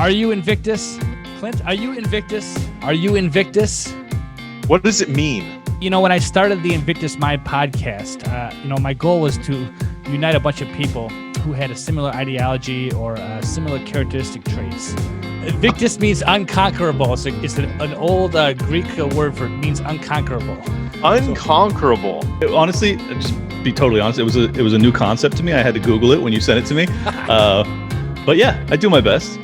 Are you Invictus? Clint, are you Invictus? Are you Invictus? What does it mean? You know, when I started the Invictus Mind podcast, my goal was to unite a bunch of people who had a similar ideology or similar characteristic traits. Invictus means unconquerable. It's an old Greek word for it means unconquerable. Unconquerable. Honestly, just be totally honest, it was a new concept to me. I had to Google it when you sent it to me. But yeah, I do my best.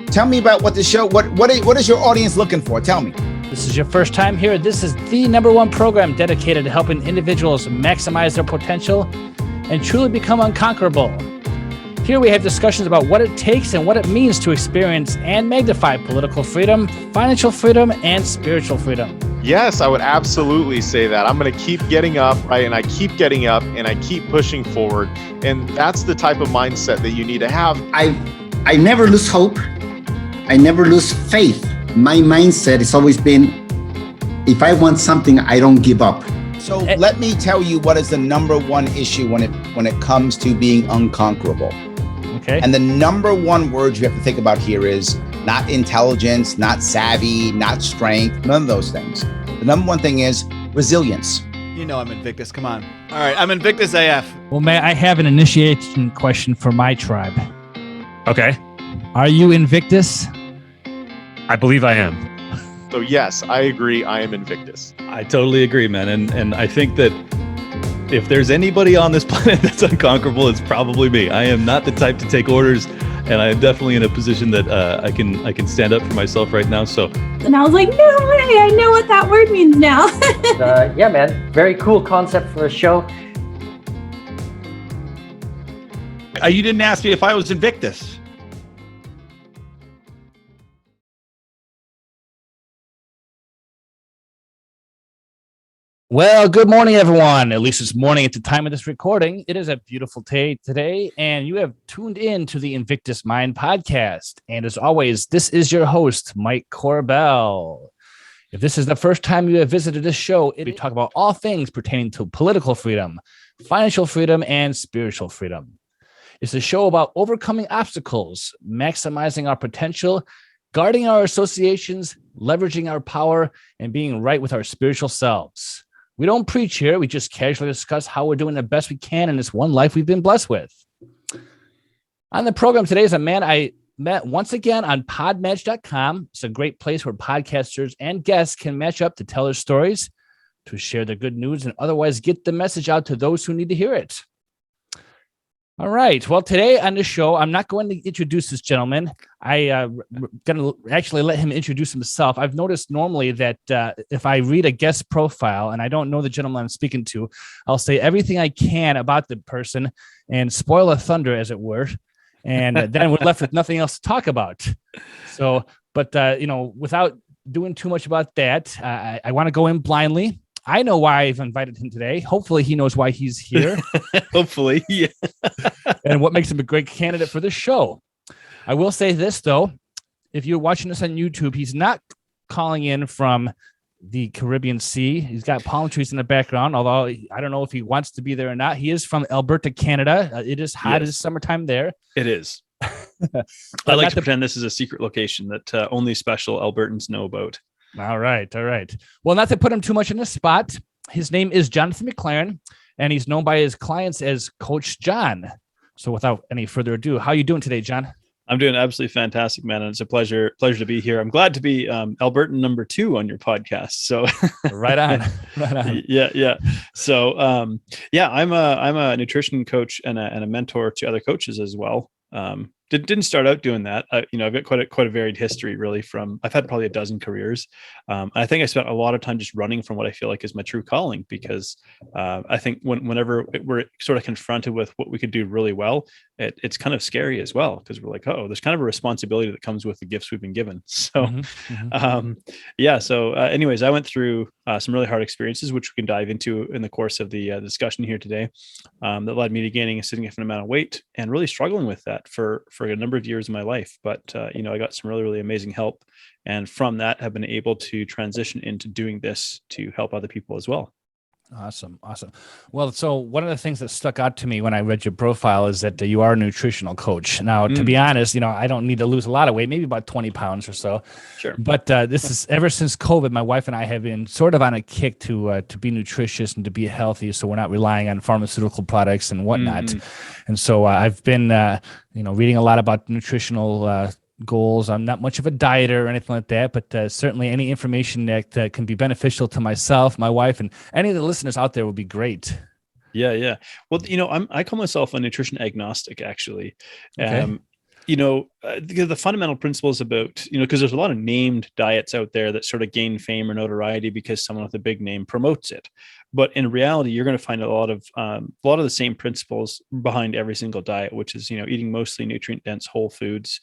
Tell me about what the show. What is your audience looking for? Tell me. This is your first time here. This is the #1 program dedicated to helping individuals maximize their potential and truly become unconquerable. Here we have discussions about what it takes and what it means to experience and magnify political freedom, financial freedom, and spiritual freedom. Yes, I would absolutely say that. I'm going to keep getting up, right? And I keep getting up and I keep pushing forward. And that's the type of mindset that you need to have. I never lose hope. I never lose faith. My mindset has always been, if I want something, I don't give up. So let me tell you what is the #1 issue when it comes to being unconquerable. Okay. And the #1 word you have to think about here is not intelligence, not savvy, not strength, none of those things. The #1 thing is resilience. You know I'm Invictus, come on. All right, I'm Invictus AF. Well, Matt, I have an initiation question for my tribe. Okay. Are you Invictus? I believe I am. So yes, I agree. I am Invictus. I totally agree, man. And I think that if there's anybody on this planet that's unconquerable, it's probably me. I am not the type to take orders, and I am definitely in a position that I can stand up for myself right now. So. And I was like, no way, I know what that word means now. Yeah, man, very cool concept for a show. You didn't ask me if I was Invictus. Well, good morning, everyone. At least it's morning at the time of this recording. It is a beautiful day today, and you have tuned in to the Invictus Mind podcast. And as always, this is your host, Mike Corbell. If this is the first time you have visited this show, we talk about all things pertaining to political freedom, financial freedom, and spiritual freedom. It's a show about overcoming obstacles, maximizing our potential, guarding our associations, leveraging our power, and being right with our spiritual selves. We don't preach here. We just casually discuss how we're doing the best we can in this one life we've been blessed with. On the program today is a man I met once again on podmatch.com. It's a great place where podcasters and guests can match up to tell their stories, to share their good news, and otherwise get the message out to those who need to hear it. All right. Well, today on the show, I'm not going to introduce this gentleman. I'm going to actually let him introduce himself. I've noticed normally that if I read a guest profile and I don't know the gentleman I'm speaking to, I'll say everything I can about the person and spoil a thunder, as it were. And then we're left with nothing else to talk about. So, but, without doing too much about that, I want to go in blindly. I know why I've invited him today. Hopefully he knows why he's here. Hopefully, yeah. And what makes him a great candidate for this show. I will say this, though. If you're watching this on YouTube, he's not calling in from the Caribbean Sea. He's got palm trees in the background, although I don't know if he wants to be there or not. He is from Alberta, Canada. It is hot. Yes. It is summertime there. It is. I like to pretend this is a secret location that only special Albertans know about. All right. Well, not to put him too much in the spot, his name is Jonathan McLernon, and he's known by his clients as Coach John. So without any further ado, how are you doing today, John? I'm doing absolutely fantastic, man. And it's a pleasure to be here. I'm glad to be Albertan #2 on your podcast. So right on. Yeah. So I'm a nutrition coach and a mentor to other coaches as well. Didn't start out doing that. I've got quite a varied history, really. I've had probably a dozen careers. I think I spent a lot of time just running from what I feel like is my true calling, because I think whenever we're sort of confronted with what we could do really well, it's kind of scary as well, because we're like, oh, there's kind of a responsibility that comes with the gifts we've been given. So, anyways, I went through some really hard experiences, which we can dive into in the course of the discussion here today, that led me to gaining a significant amount of weight and really struggling with that for a number of years of my life. But, I got some really, really amazing help. And from that, have been able to transition into doing this to help other people as well. Awesome. Well, so one of the things that stuck out to me when I read your profile is that you are a nutritional coach. Now, to be honest, I don't need to lose a lot of weight, maybe about 20 pounds or so. Sure. But this is ever since COVID, my wife and I have been sort of on a kick to be nutritious and to be healthy. So we're not relying on pharmaceutical products and whatnot. And so I've been, reading a lot about nutritional goals. I'm not much of a dieter or anything like that, but certainly any information that can be beneficial to myself, my wife, and any of the listeners out there would be great. Yeah. Well, I call myself a nutrition agnostic, actually. Okay. The fundamental principles about, because there's a lot of named diets out there that sort of gain fame or notoriety because someone with a big name promotes it. But in reality, you're going to find a lot of the same principles behind every single diet, which is, eating mostly nutrient dense whole foods,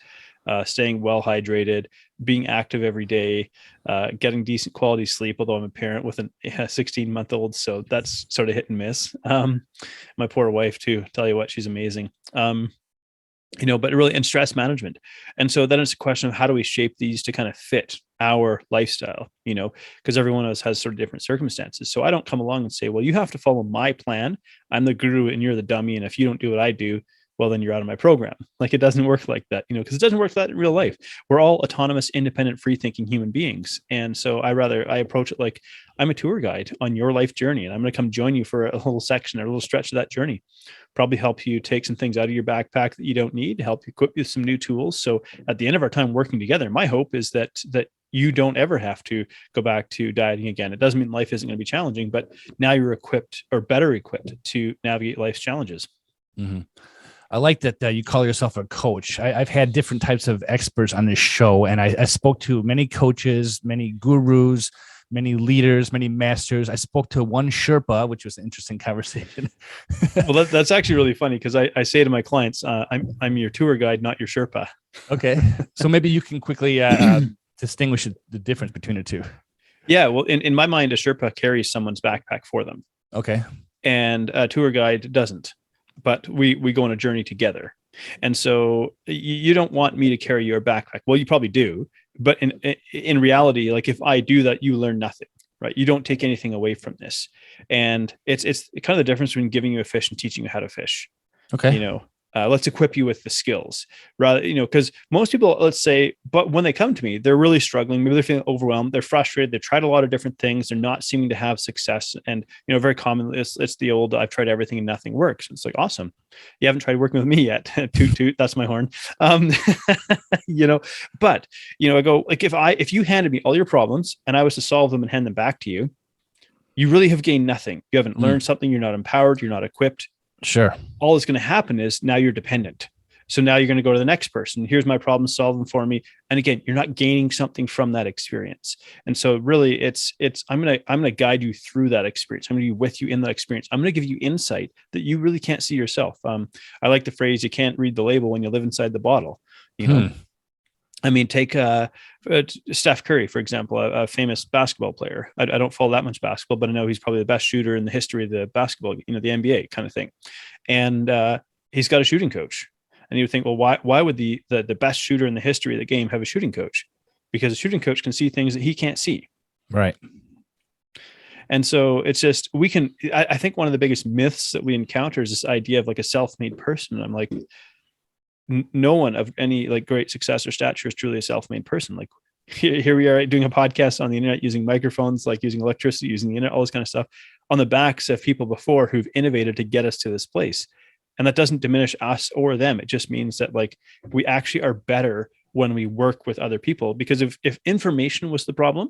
staying well hydrated, being active every day, getting decent quality sleep, although I'm a parent with a 16-month-old, so that's sort of hit and miss. My poor wife too, tell you what, she's amazing. But really, and stress management. And so then it's a question of how do we shape these to kind of fit our lifestyle, because everyone else has sort of different circumstances. So I don't come along and say, well, you have to follow my plan. I'm the guru and you're the dummy. And if you don't do what I do, well, then you're out of my program. Like, it doesn't work like that, because it doesn't work like that in real life. We're all autonomous, independent, free-thinking human beings. And so I approach it like I'm a tour guide on your life journey, and I'm going to come join you for a little section or a little stretch of that journey, probably help you take some things out of your backpack that you don't need, help you equip you with some new tools. So at the end of our time working together, my hope is that you don't ever have to go back to dieting again. It doesn't mean life isn't going to be challenging, but now you're equipped or better equipped to navigate life's challenges. Mm-hmm. I like that you call yourself a coach. I've had different types of experts on this show, and I spoke to many coaches, many gurus, many leaders, many masters. I spoke to one Sherpa, which was an interesting conversation. Well, that's actually really funny, because I say to my clients, I'm your tour guide, not your Sherpa. Okay. So maybe you can quickly distinguish the difference between the two. Yeah. Well, in my mind, a Sherpa carries someone's backpack for them. Okay. And a tour guide doesn't. But we go on a journey together. And so you don't want me to carry your backpack. Well, you probably do. But in reality, like, if I do that, you learn nothing, right? You don't take anything away from this. And it's kind of the difference between giving you a fish and teaching you how to fish. Okay. Let's equip you with the skills rather, because most people, let's say, but when they come to me, they're really struggling. Maybe they're feeling overwhelmed. They're frustrated. They've tried a lot of different things. They're not seeming to have success. And, very commonly it's the old, I've tried everything and nothing works. It's like, awesome. You haven't tried working with me yet. Toot, toot. That's my horn. But, I go, like, if you handed me all your problems and I was to solve them and hand them back to you, you really have gained nothing. You haven't learned something. You're not empowered. You're not equipped. Sure. All that's going to happen is now you're dependent. So now you're going to go to the next person. Here's my problem, solve them for me. And again, you're not gaining something from that experience. And so really I'm going to guide you through that experience. I'm going to be with you in that experience. I'm going to give you insight that you really can't see yourself. I like the phrase, you can't read the label when you live inside the bottle. I mean, take Steph Curry, for example, a famous basketball player. I don't follow that much basketball, but I know he's probably the best shooter in the history of the basketball, the NBA kind of thing. And he's got a shooting coach. And you would think, well, why would the best shooter in the history of the game have a shooting coach? Because a shooting coach can see things that he can't see. Right. And so it's just, I think one of the biggest myths that we encounter is this idea of like a self-made person. And I'm like, no one of any like great success or stature is truly a self-made person. Like here we are doing a podcast on the internet, using microphones, like using electricity, using the internet, all this kind of stuff on the backs of people before who've innovated to get us to this place. And that doesn't diminish us or them. It just means that like we actually are better when we work with other people, because if information was the problem,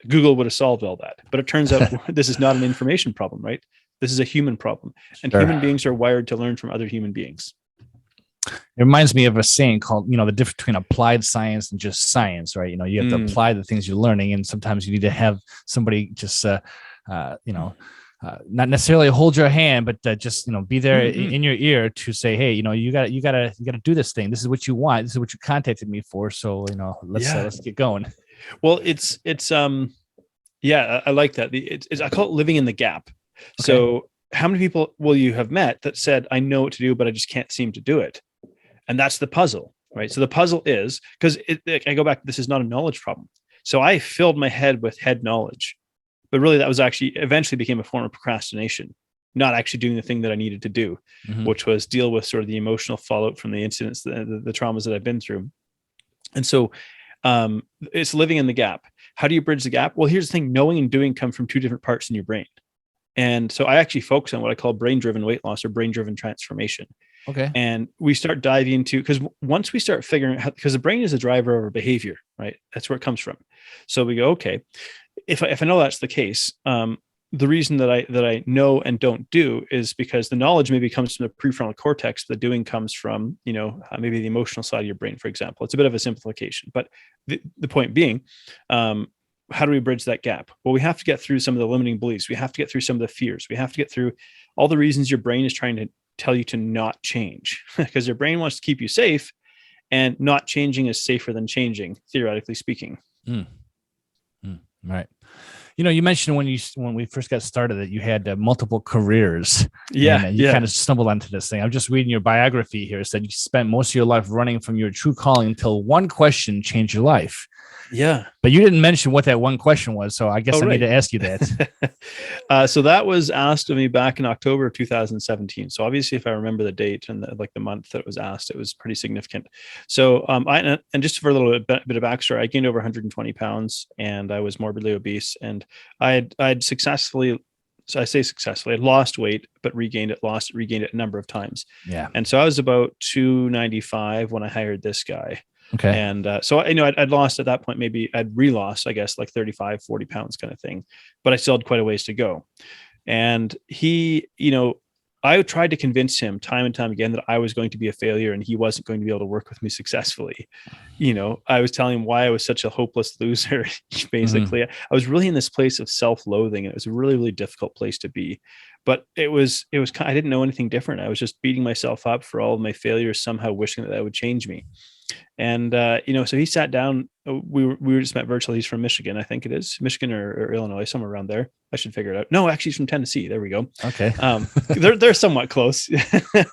Google would have solved all that. But it turns out this is not an information problem, right? This is a human problem. And human beings are wired to learn from other human beings. It reminds me of a saying called, the difference between applied science and just science, right? You have to apply the things you're learning, and sometimes you need to have somebody just, not necessarily hold your hand, but just, be there in your ear to say, hey, you gotta do this thing. This is what you want. This is what you contacted me for. So, let's get going. Well, it's I like that. I call it living in the gap. Okay. So how many people will you have met that said, I know what to do, but I just can't seem to do it? And that's the puzzle, right? So the puzzle is, because I go back, this is not a knowledge problem. So I filled my head with head knowledge, But really that was actually eventually became a form of procrastination, not actually doing the thing that I needed to do, which was deal with sort of the emotional fallout from the incidents, the traumas that I've been through. And so it's living in the gap. How do you bridge the gap? Well, here's the thing, knowing and doing come from two different parts in your brain. And so I actually focus on what I call brain-driven weight loss or brain-driven transformation. Okay. And we start diving into, because once we start figuring out, because the brain is the driver of our behavior, right? That's where it comes from. So we go, okay, if I know that's the case, the reason that I know and don't do is because the knowledge maybe comes from the prefrontal cortex. The doing comes from, maybe the emotional side of your brain, for example. It's a bit of a simplification, but the point being, how do we bridge that gap? Well, we have to get through some of the limiting beliefs. We have to get through some of the fears. We have to get through all the reasons your brain is trying to tell you to not change, because your brain wants to keep you safe, and not changing is safer than changing, theoretically speaking. Right. You mentioned when we first got started that you had multiple careers. Yeah. And you kind of stumbled onto this thing. I'm just reading your biography here. It said you spent most of your life running from your true calling until one question changed your life. Yeah. But you didn't mention what that one question was. So I guess I need to ask you that. So that was asked of me back in October of 2017. So obviously, if I remember the date and the month that it was asked, it was pretty significant. So and just for a little bit of backstory, I gained over 120 pounds and I was morbidly obese, and I'd successfully, so I say successfully, I'd lost weight, but regained it a number of times. Yeah. And so I was about 295 when I hired this guy. Okay. And so, I'd lost at that point, maybe I'd re-lost, I guess, like 35, 40 pounds kind of thing, but I still had quite a ways to go. And he, I tried to convince him time and time again that I was going to be a failure and he wasn't going to be able to work with me successfully. I was telling him why I was such a hopeless loser. Basically, I was really in this place of self-loathing, and it was a really, really difficult place to be. But it was I didn't know anything different. I was just beating myself up for all of my failures, somehow wishing that would change me. And, so he sat down, we were just met virtually. He's from Michigan, I think it is Michigan or Illinois, somewhere around there. I should figure it out. No, actually he's from Tennessee. There we go. Okay. They're somewhat close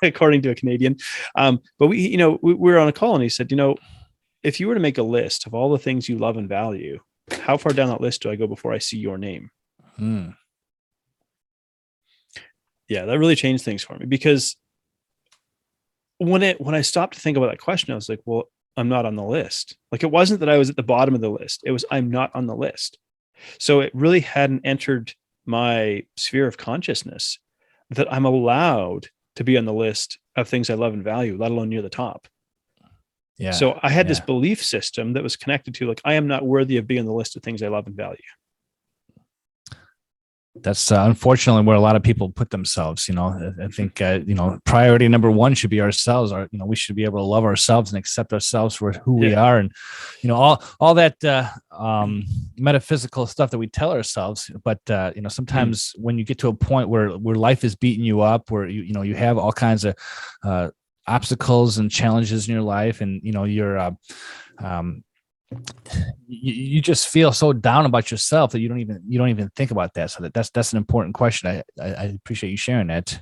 according to a Canadian. But we were on a call and he said, if you were to make a list of all the things you love and value, how far down that list do I go before I see your name? Yeah, that really changed things for me, because when I stopped to think about that question, I was like, well, I'm not on the list. Like, it wasn't that I was at the bottom of the list. It was, I'm not on the list. So it really hadn't entered my sphere of consciousness that I'm allowed to be on the list of things I love and value, let alone near the top. Yeah. So I had this belief system that was connected to, like, I am not worthy of being on the list of things I love and value. That's unfortunately where a lot of people put themselves. I think, priority number one should be ourselves. We should be able to love ourselves and accept ourselves for who we are. And, all that metaphysical stuff that we tell ourselves. But, sometimes when you get to a point where life is beating you up, where, you have all kinds of obstacles and challenges in your life, and, you're, you just feel so down about yourself that you don't even think about that. So that's an important question. I appreciate you sharing that.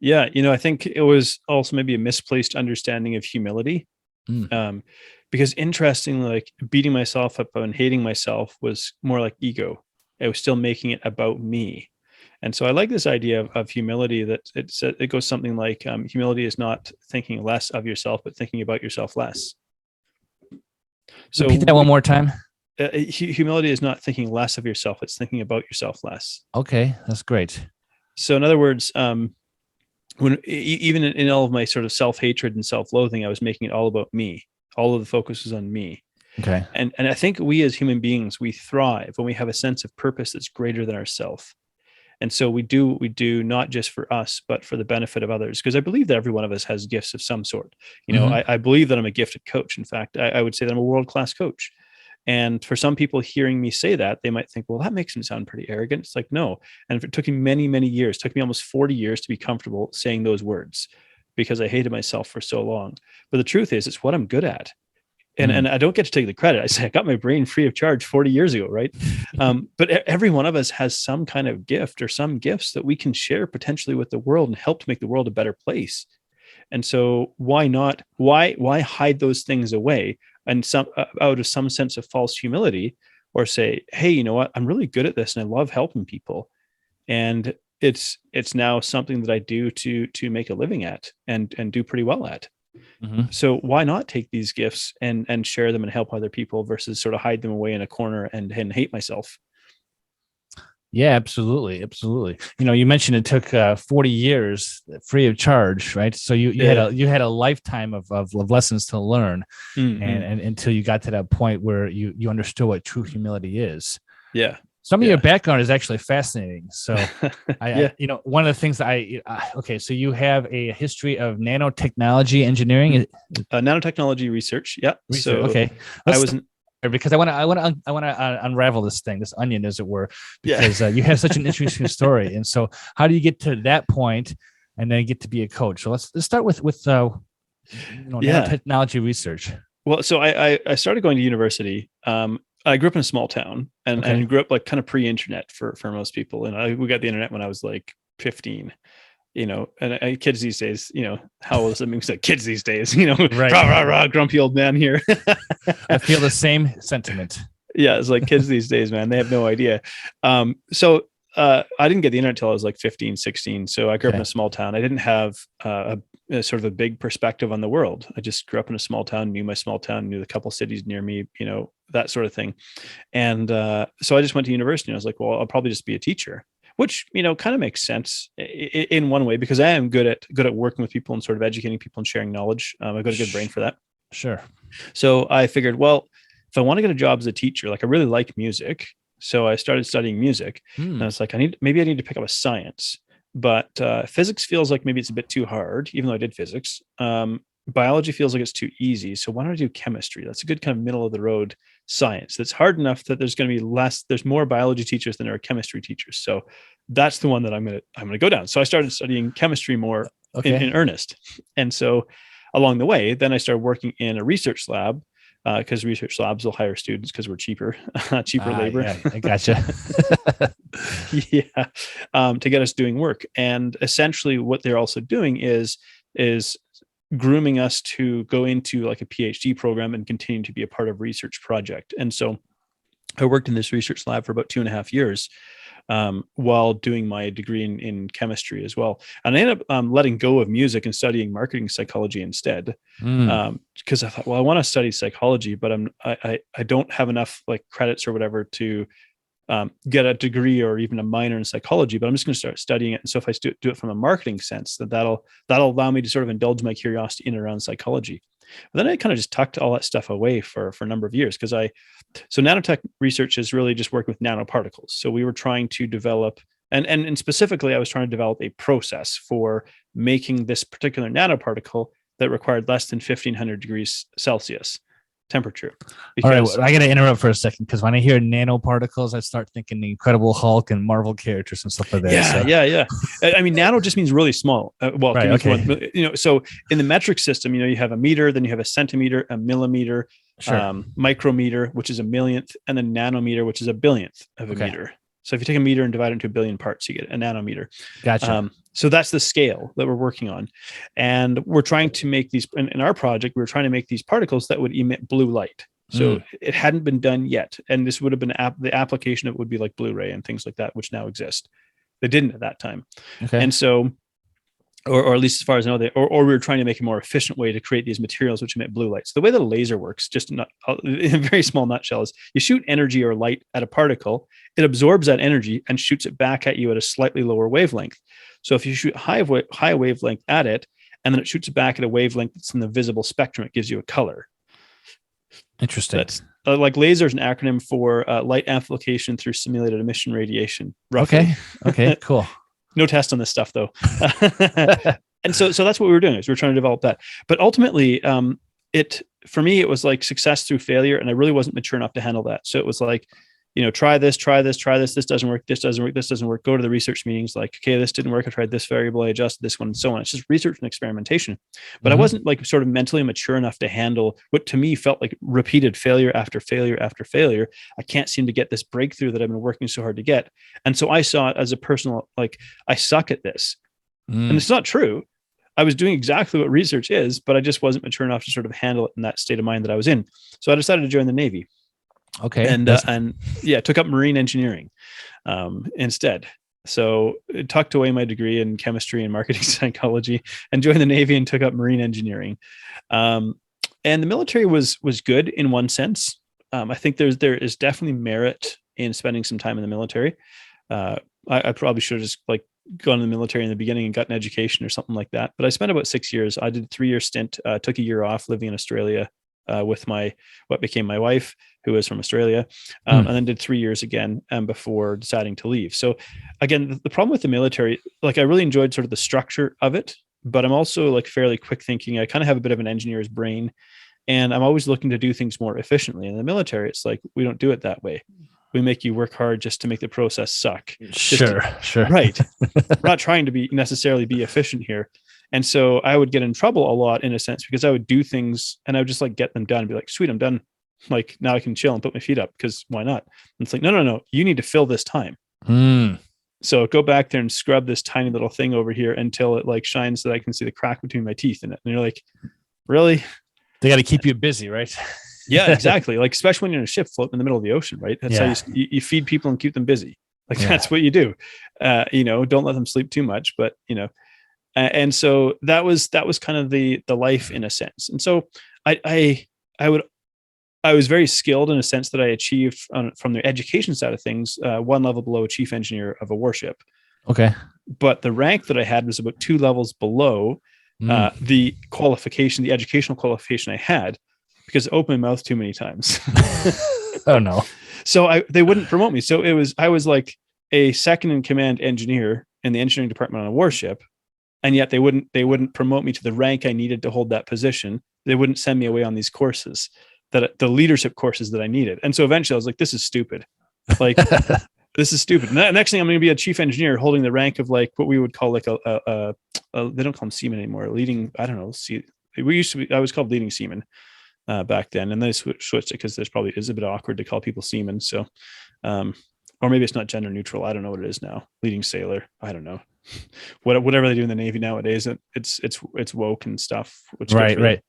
Yeah. I think it was also maybe a misplaced understanding of humility. Because interestingly, like, beating myself up and hating myself was more like ego. I was still making it about me. And so I like this idea of humility, that it goes something like, humility is not thinking less of yourself, but thinking about yourself less. So repeat that one more time. Humility is not thinking less of yourself. It's thinking about yourself less. Okay. That's great. So in other words, when even in all of my sort of self-hatred and self-loathing, I was making it all about me. All of the focus was on me. Okay. And I think we as human beings, we thrive when we have a sense of purpose that's greater than ourselves. And so we do not just for us, but for the benefit of others. Because I believe that every one of us has gifts of some sort. I believe that I'm a gifted coach. In fact, I would say that I'm a world-class coach. And for some people hearing me say that, they might think, well, that makes me sound pretty arrogant. It's like, no. And it took me many, many years, took me almost 40 years to be comfortable saying those words, because I hated myself for so long. But the truth is, it's what I'm good at. And I don't get to take the credit. I say I got my brain free of charge 40 years ago, right? But every one of us has some kind of gift or some gifts that we can share potentially with the world and help to make the world a better place. And so why not? Why hide those things away and out of some sense of false humility, or say, hey, you know what, I'm really good at this and I love helping people. And it's now something that I do to make a living at and do pretty well at. Mm-hmm. So why not take these gifts and share them and help other people versus sort of hide them away in a corner and hate myself? Yeah, absolutely. Absolutely. You mentioned it took 40 years free of charge, right? So you had a lifetime of lessons to learn, and until you got to that point where you understood what true humility is. Yeah. Some of your background is actually fascinating. So one of the things okay, so you have a history of nanotechnology engineering, nanotechnology research. Yeah. So okay. Because I want to unravel this onion, as it were, because you have such an interesting story. And so, how do you get to that point, and then get to be a coach? So let's start with nanotechnology research. Well, so I started going to university. I grew up in a small town, and grew up like kind of pre-internet for most people. And we got the internet when I was like 15. And kids these days, how old is it? I mean, kids these days, right. Rah, rah, rah, grumpy old man here. I feel the same sentiment. Yeah. It's like kids these days, man, they have no idea. So I didn't get the internet till I was like 15, 16. So I grew up in a small town. I didn't have a sort of a big perspective on the world. I just grew up in a small town, knew my small town, knew the couple cities near me, that sort of thing. And so I just went to university, and I was like, well, I'll probably just be a teacher. Which, kind of makes sense in one way, because I am good at working with people and sort of educating people and sharing knowledge. I've got a good brain for that. Sure. So I figured, well, if I want to get a job as a teacher, like I really like music. So I started studying music, and I was like, maybe I need to pick up a science, but physics feels like maybe it's a bit too hard, even though I did physics. Biology feels like it's too easy. So why don't I do chemistry? That's a good kind of middle of the road science. That's hard enough that there's going to be there's more biology teachers than there are chemistry teachers. So that's the one that I'm going to go down. So I started studying chemistry more in earnest. And so along the way, then I started working in a research lab, because research labs will hire students because we're cheaper labor. Yeah, I gotcha. To get us doing work. And essentially what they're also doing is grooming us to go into like a PhD program and continue to be a part of research project. And so I worked in this research lab for about 2.5 years, while doing my degree in chemistry as well. And I ended up letting go of music and studying marketing psychology instead, because I thought, well, I want to study psychology, but I don't have enough like credits or whatever to get a degree or even a minor in psychology, but I'm just going to start studying it. And so if I do it from a marketing sense, that'll allow me to sort of indulge my curiosity in and around psychology. But then I kind of just tucked all that stuff away for a number of years, because so nanotech research is really just working with nanoparticles. So we were trying to develop, and specifically I was trying to develop a process for making this particular nanoparticle that required less than 1500 degrees Celsius temperature. All right, well, I got to interrupt for a second, because when I hear nanoparticles, I start thinking the Incredible Hulk and Marvel characters and stuff like that. Yeah. I mean, nano just means really small. So in the metric system, you have a meter, then you have a centimeter, a millimeter, micrometer, which is a millionth, and then nanometer, which is a billionth of a meter. So if you take a meter and divide it into a billion parts, you get a nanometer. Gotcha. So that's the scale that we're working on. And we're trying to make these, in our project, we were trying to make these particles that would emit blue light. So it hadn't been done yet. And this would have been the application, it would be like Blu-ray and things like that, which now exist. They didn't at that time. Okay. And so, or at least as far as I know, or we were trying to make a more efficient way to create these materials which emit blue light. So the way that a laser works, just in a very small nutshell, is you shoot energy or light at a particle, it absorbs that energy and shoots it back at you at a slightly lower wavelength. So if you shoot high wavelength at it, and then it shoots it back at a wavelength that's in the visible spectrum, it gives you a color. Interesting. That's like laser is an acronym for light amplification through simulated emission radiation. Roughly. Okay, cool. No test on this stuff though. And so that's what we were doing, is we were trying to develop that. But ultimately, for me, it was like success through failure. And I really wasn't mature enough to handle that. So it was like, try this. This doesn't work. This doesn't work. Go to the research meetings. Like, okay, this didn't work. I tried this variable. I adjusted this one, and so on. It's just research and experimentation. But I wasn't like sort of mentally mature enough to handle what to me felt like repeated failure after failure after failure. I can't seem to get this breakthrough that I've been working so hard to get. And so I saw it as a personal, like, I suck at this. And it's not true. I was doing exactly what research is, but I just wasn't mature enough to sort of handle it in that state of mind that I was in. So I decided to join the Navy. Okay. and yeah, took up marine engineering instead. So tucked away my degree in chemistry and marketing psychology and joined the Navy and took up marine engineering. And the military was good in one sense. I think there is definitely merit in spending some time in the military. I probably should have just like gone to the military in the beginning and got an education or something like that. But I spent about 6 years. I did a 3-year stint, took a year off living in Australia with what became my wife, who is from Australia, and then did 3 years again before deciding to leave. So again, the problem with the military, like I really enjoyed sort of the structure of it, but I'm also like fairly quick thinking. I kind of have a bit of an engineer's brain, and I'm always looking to do things more efficiently. In the military, it's like, we don't do it that way. We make you work hard just to make the process suck. Sure. Right. We're not trying to necessarily be efficient here. And so I would get in trouble a lot in a sense, because I would do things and I would just like get them done and be like, sweet, I'm done. Like now I can chill and put my feet up, because why not? And it's like, no, you need to fill this time. So go back there and scrub this tiny little thing over here until it like shines so that I can see the crack between my teeth in it. And you're like, really? They got to keep you busy, right? Yeah, exactly. Like, especially when you're in a ship floating in the middle of the ocean, right? That's how you feed people and keep them busy. Like that's what you do. Don't let them sleep too much, but and so that was kind of the life in a sense. And so I was very skilled in a sense that I achieved from the education side of things, one level below chief engineer of a warship. Okay. But the rank that I had was about 2 levels below the qualification, the educational qualification I had, because I opened my mouth too many times. Oh no. So they wouldn't promote me. So I was like a second in command engineer in the engineering department on a warship. And yet they wouldn't promote me to the rank I needed to hold that position. They wouldn't send me away on these courses, that the leadership courses that I needed. And so eventually I was like, this is stupid. Like, this is stupid. And next thing I'm going to be a chief engineer holding the rank of like what we would call like a they don't call them seaman anymore. Leading, I don't know. I was called leading seaman back then. And then I switched it because there's probably is a bit awkward to call people seamen. So, or maybe it's not gender neutral. I don't know what it is now. Leading sailor. I don't know. Whatever they do in the Navy nowadays, it's woke and stuff. Which right.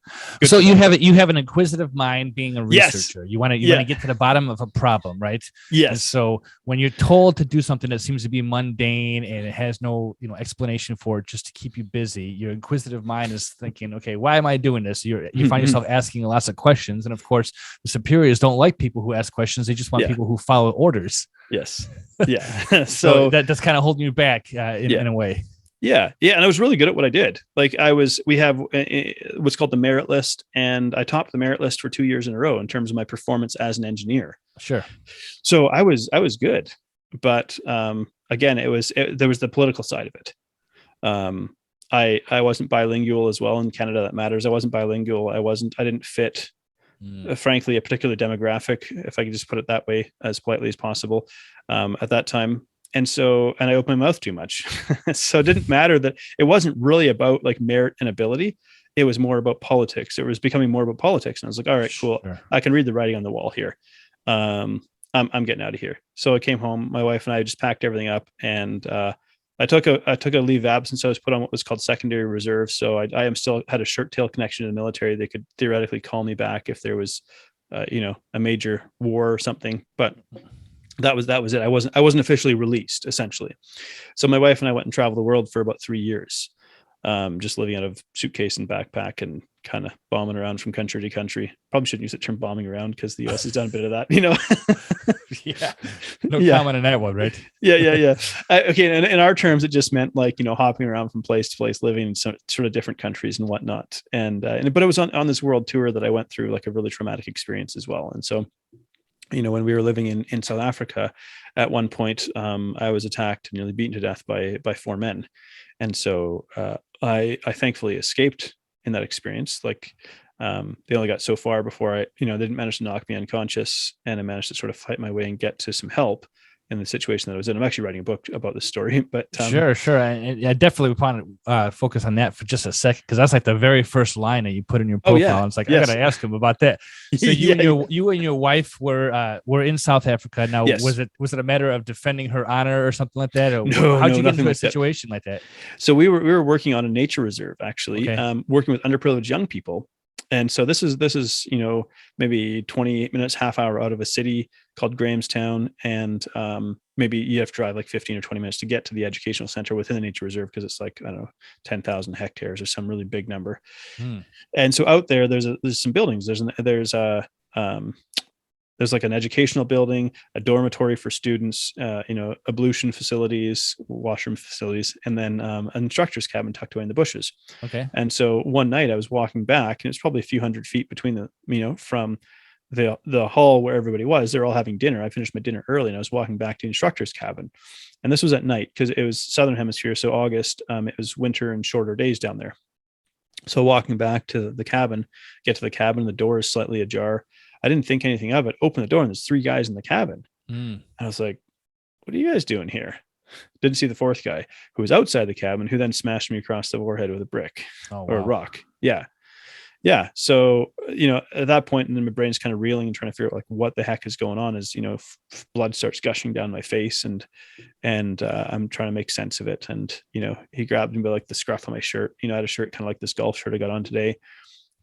So you have an inquisitive mind, being a researcher. Yes. You want to get to the bottom of a problem, right? Yes. And so when you're told to do something that seems to be mundane and it has no explanation for it, just to keep you busy, your inquisitive mind is thinking, okay, why am I doing this? You find yourself asking lots of questions, and of course, the superiors don't like people who ask questions. They just want people who follow orders. Yes. Yeah. so that's kind of holding you back in a way. Yeah. And I was really good at what I did. Like we have what's called the merit list, and I topped the merit list for 2 years in a row in terms of my performance as an engineer. Sure. So I was good, but again, there was the political side of it. I wasn't bilingual as well. In Canada, that matters. I wasn't bilingual. I didn't fit frankly, a particular demographic, if I could just put it that way, as politely as possible, at that time. And I opened my mouth too much. So it didn't matter that it wasn't really about like merit and ability. It was more about politics. It was becoming more about politics. And I was like, all right, cool. Sure. I can read the writing on the wall here. I'm getting out of here. So I came home, my wife and I just packed everything up, and I took a leave of absence. I was put on what was called secondary reserve. So I am still had a shirt tail connection to the military. They could theoretically call me back if there was, a major war or something. But that was it. I wasn't officially released, essentially. So my wife and I went and traveled the world for about 3 years, just living out of suitcase and backpack and kind of bombing around from country to country. Probably shouldn't use the term bombing around, because the US has done a bit of that, Yeah. No comment on that one, right? Yeah. Okay. And in our terms, it just meant like, hopping around from place to place, living in sort of different countries and whatnot. But it was on this world tour that I went through like a really traumatic experience as well. And so, when we were living in South Africa, at one point, I was attacked and nearly beaten to death by 4 men. And so I thankfully escaped in that experience. Like, they only got so far before they didn't manage to knock me unconscious, and I managed to sort of fight my way and get to some help in the situation that I was in. I'm actually writing a book about this story, but sure. I definitely want to focus on that for just a second, because that's like the very first line that you put in your profile. I was like, I gotta ask him about that. So you and your wife were in South Africa. Now, yes. was it a matter of defending her honor or something like that? Or no, how'd you get into a like situation like that? So we were working on a nature reserve, actually, working with underprivileged young people. And so this is, maybe 28 minutes, half hour out of a city called Grahamstown. And maybe you have to drive like 15 or 20 minutes to get to the educational center within the nature reserve, because it's like, I don't know, 10,000 hectares or some really big number. And so out there, there's some buildings. There's like an educational building, a dormitory for students, ablution facilities, washroom facilities, and then an instructor's cabin tucked away in the bushes. Okay. And so one night I was walking back, and it's probably a few hundred feet between from the hall where everybody was. They're all having dinner. I finished my dinner early, and I was walking back to the instructor's cabin. And this was at night because it was Southern Hemisphere. So August, it was winter and shorter days down there. So walking back to the cabin, get to the cabin, the door is slightly ajar. I didn't think anything of it. Open the door, and there's 3 guys in the cabin. I was like, what are you guys doing here? Didn't see the 4th guy, who was outside the cabin, who then smashed me across the forehead with a brick or a rock. Yeah. So, at that point, and then my brain's kind of reeling and trying to figure out like what the heck is going on. As blood starts gushing down my face, and I'm trying to make sense of it. And he grabbed me by like the scruff of my shirt. I had a shirt kind of like this golf shirt I got on today,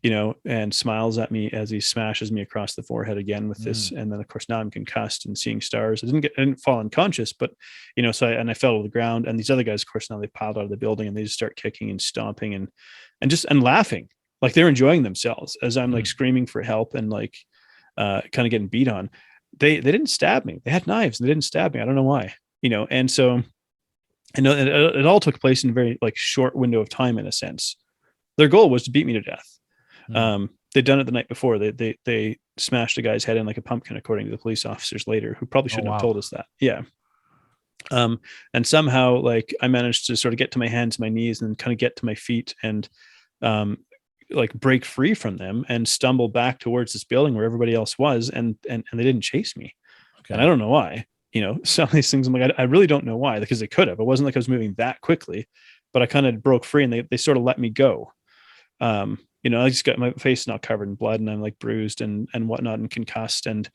and smiles at me as he smashes me across the forehead again with this. And then of course now I'm concussed and seeing stars. I didn't fall unconscious, but so I fell to the ground. And these other guys, of course, now they piled out of the building, and they just start kicking and stomping and laughing, like they're enjoying themselves as I'm like screaming for help and like kind of getting beat on. They didn't stab me. They had knives and they didn't stab me. I don't know why, and so I know it all took place in a very like short window of time, in a sense. Their goal was to beat me to death. They'd done it the night before. They smashed a guy's head in like a pumpkin, according to the police officers later, who probably shouldn't have told us that. Yeah. And somehow like I managed to sort of get to my hands, my knees, and kind of get to my feet and like break free from them and stumble back towards this building where everybody else was. And they didn't chase me. Okay. And I don't know why, some of these things I'm like, I really don't know why, because they could have. It wasn't like I was moving that quickly, but I kind of broke free, and they sort of let me go. I just got my face not covered in blood, and I'm like bruised and whatnot and concussed. And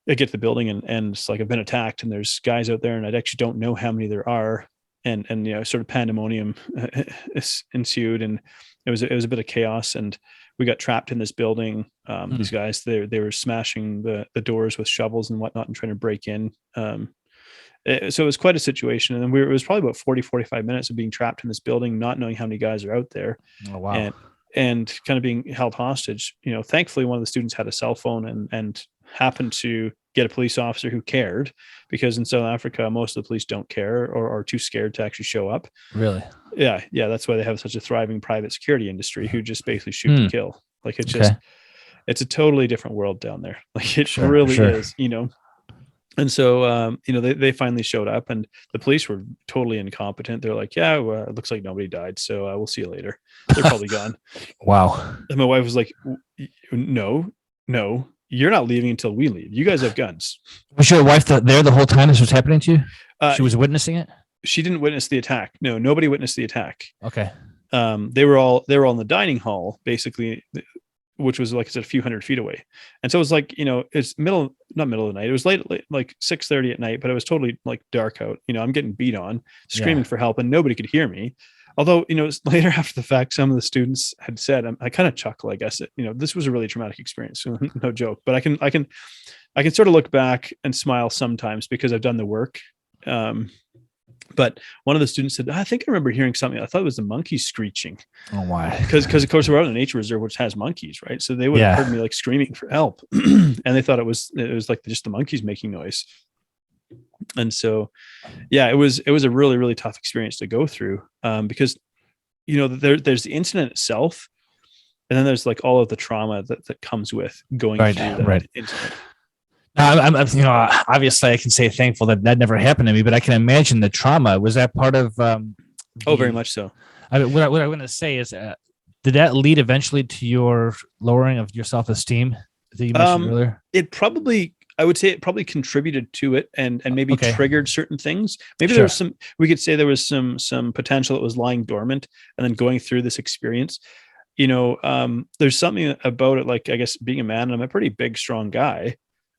I get to the building, and it's like I've been attacked, and there's guys out there, and I actually don't know how many there are. And sort of pandemonium ensued, and it was a bit of chaos, and we got trapped in this building. These guys, they were smashing the doors with shovels and whatnot and trying to break in. So it was quite a situation. And then it was probably about 45 minutes of being trapped in this building, not knowing how many guys are out there. Oh, wow. And kind of being held hostage. Thankfully one of the students had a cell phone and happened to get a police officer who cared, because in South Africa, most of the police don't care or are too scared to actually show up. Really? Yeah. That's why they have such a thriving private security industry who just basically shoot to kill. Like it's just, it's a totally different world down there. Like it really is, And so, they finally showed up, and the police were totally incompetent. They're like, yeah, well, it looks like nobody died, so we'll see you later. They're probably gone. Wow. And my wife was like, no, you're not leaving until we leave. You guys have guns. Was your wife there the whole time this was happening to you? She was witnessing it? She didn't witness the attack. No, nobody witnessed the attack. Okay. They were all in the dining hall, basically, which was, like I said, a few hundred feet away. And so it was like, it's not middle of the night. It was late, like 6:30 at night, but it was totally like dark out. I'm getting beat on, screaming for help, and nobody could hear me. Although, later after the fact, some of the students had said, I kind of chuckle, I guess, this was a really traumatic experience. No joke, but I can sort of look back and smile sometimes because I've done the work. But one of the students said, I think I remember hearing something. I thought it was the monkeys screeching. Oh, why? Because of course we're out in a nature reserve, which has monkeys, right? So they would have heard me like screaming for help. And they thought it was like just the monkeys making noise. And so, yeah, it was a really, really tough experience to go through, because, there's the incident itself, and then there's like all of the trauma that comes with going through that incident. I'm obviously I can say thankful that never happened to me, but I can imagine the trauma. Was that part of? Very much so. I mean, what I'm going to say is, did that lead eventually to your lowering of your self-esteem that you mentioned earlier? I would say it probably contributed to it and maybe triggered certain things. Maybe there was we could say there was some potential that was lying dormant, and then going through this experience, there's something about it, like, I guess being a man, and I'm a pretty big, strong guy,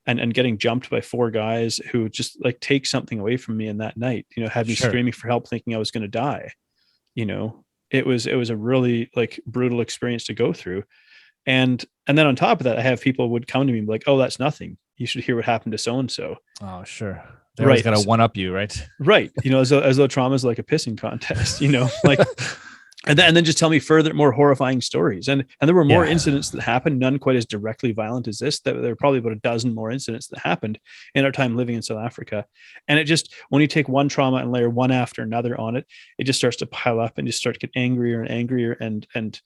and getting jumped by 4 guys who just like take something away from me in that night, had me screaming for help, thinking I was going to die. It was a really like brutal experience to go through. And then on top of that, I have people would come to me and be like, oh, that's nothing. You should hear what happened to so-and-so. Oh, sure. They're always going to one up you, right? Right. As though trauma is like a pissing contest, like, and then just tell me further, more horrifying stories. And there were more incidents that happened, none quite as directly violent as this. That there were probably about a dozen more incidents that happened in our time living in South Africa. And it just, when you take one trauma and layer one after another on it, it just starts to pile up and just start to get angrier and angrier and to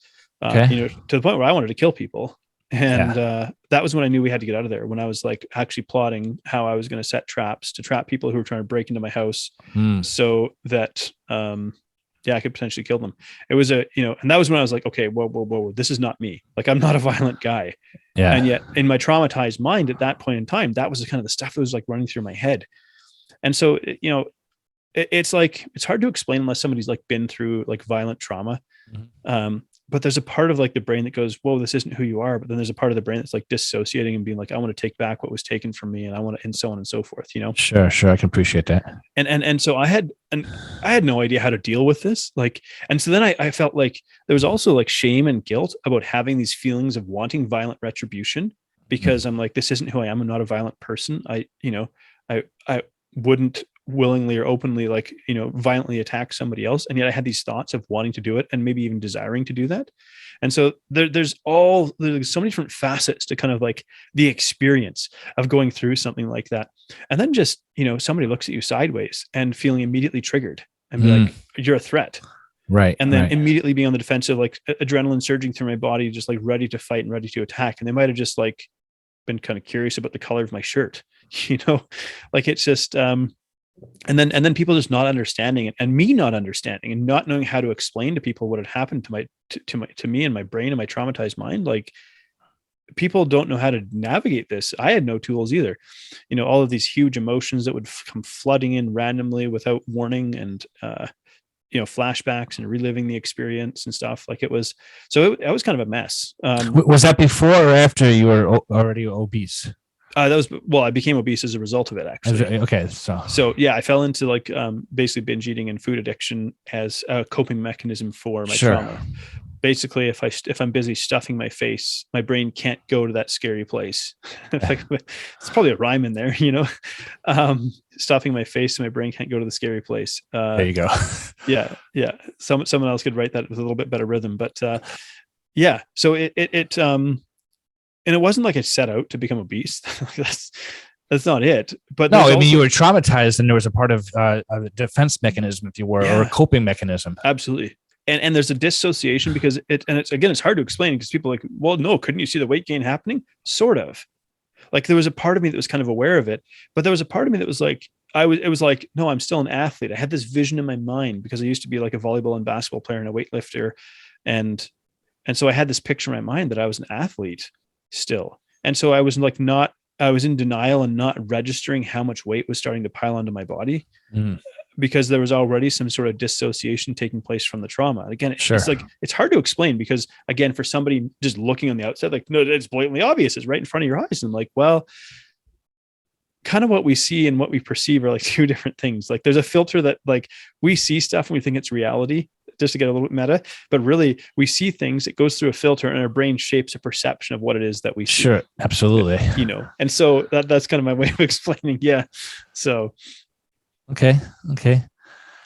the point where I wanted to kill people. And that was when I knew we had to get out of there, when I was like actually plotting how I was going to set traps to trap people who were trying to break into my house so that, I could potentially kill them. It was and that was when I was like, okay, whoa, this is not me. Like, I'm not a violent guy. Yeah. And yet in my traumatized mind at that point in time, that was the kind of the stuff that was like running through my head. And so, it's like, it's hard to explain unless somebody's like been through like violent trauma. But there's a part of like the brain that goes, whoa, this isn't who you are. But then there's a part of the brain that's like dissociating and being like, I want to take back what was taken from me. And I want to, and so on and so forth, Sure. I can appreciate that. And so I had no idea how to deal with this. Like, and so then I felt like there was also like shame and guilt about having these feelings of wanting violent retribution, because I'm like, this isn't who I am. I'm not a violent person. I wouldn't willingly or openly violently attack somebody else, and yet I had these thoughts of wanting to do it and maybe even desiring to do that. And so there's so many different facets to kind of like the experience of going through something like that. And then just somebody looks at you sideways and feeling immediately triggered and be like, you're a threat, right? And then immediately being on the defensive, like adrenaline surging through my body, just like ready to fight and ready to attack. And they might have just like been kind of curious about the color of my shirt, like it's just and then people just not understanding it, and me not understanding and not knowing how to explain to people what had happened to me and my brain and my traumatized mind. Like, people don't know how to navigate this. I had no tools either. All of these huge emotions that would come flooding in randomly without warning, and flashbacks and reliving the experience and stuff. Like, it was kind of a mess. Was that before or after you were already obese? I became obese as a result of it, actually. Okay. So yeah, I fell into like basically binge eating and food addiction as a coping mechanism for my trauma. Basically, if I'm busy stuffing my face, my brain can't go to that scary place. It's probably a rhyme in there, stuffing my face, my brain can't go to the scary place. There you go. Yeah. Someone else could write that with a little bit better rhythm, but So it and it wasn't like I set out to become obese. That's not it. But no, I mean, you were traumatized, and there was a part of a defense mechanism, if you were, or a coping mechanism. Absolutely. And there's a dissociation because it's hard to explain, because people are like, well, no, couldn't you see the weight gain happening? Sort of. Like, there was a part of me that was kind of aware of it, but there was a part of me that was like, it was like, no, I'm still an athlete. I had this vision in my mind because I used to be like a volleyball and basketball player and a weightlifter. And so I had this picture in my mind that I was an athlete still. And so I was in denial and not registering how much weight was starting to pile onto my body, because there was already some sort of dissociation taking place from the trauma. Again, it's like, it's hard to explain, because again, for somebody just looking on the outside, like, no, it's blatantly obvious. It's right in front of your eyes. And I'm like, well, kind of what we see and what we perceive are like two different things. Like, there's a filter that, like, we see stuff and we think it's reality, just to get a little bit meta, but really we see things, it goes through a filter, and our brain shapes a perception of what it is that we see. Sure. Absolutely. And so that's kind of my way of explaining. Yeah. So. Okay.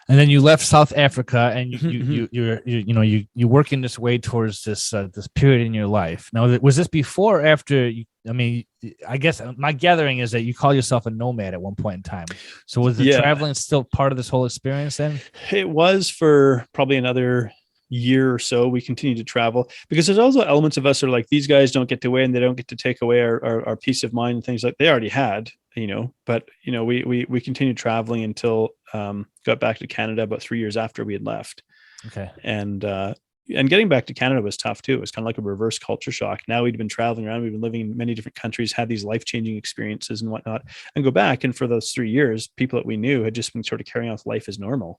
And then you left South Africa, and you're working this way towards this period in your life. Now, was this before or after you? I mean, I guess my gathering is that you call yourself a nomad at one point in time. So was the traveling still part of this whole experience then? It was for probably another year or so. We continued to travel, because there's also elements of us are like, these guys don't get to weigh, and they don't get to take away our peace of mind and things like they already had, but we continued traveling until got back to Canada about 3 years after we had left. Okay. And getting back to Canada was tough too. It was kind of like a reverse culture shock. Now we'd been traveling around, we'd been living in many different countries, had these life-changing experiences and whatnot, and go back. And for those 3 years, people that we knew had just been sort of carrying on life as normal.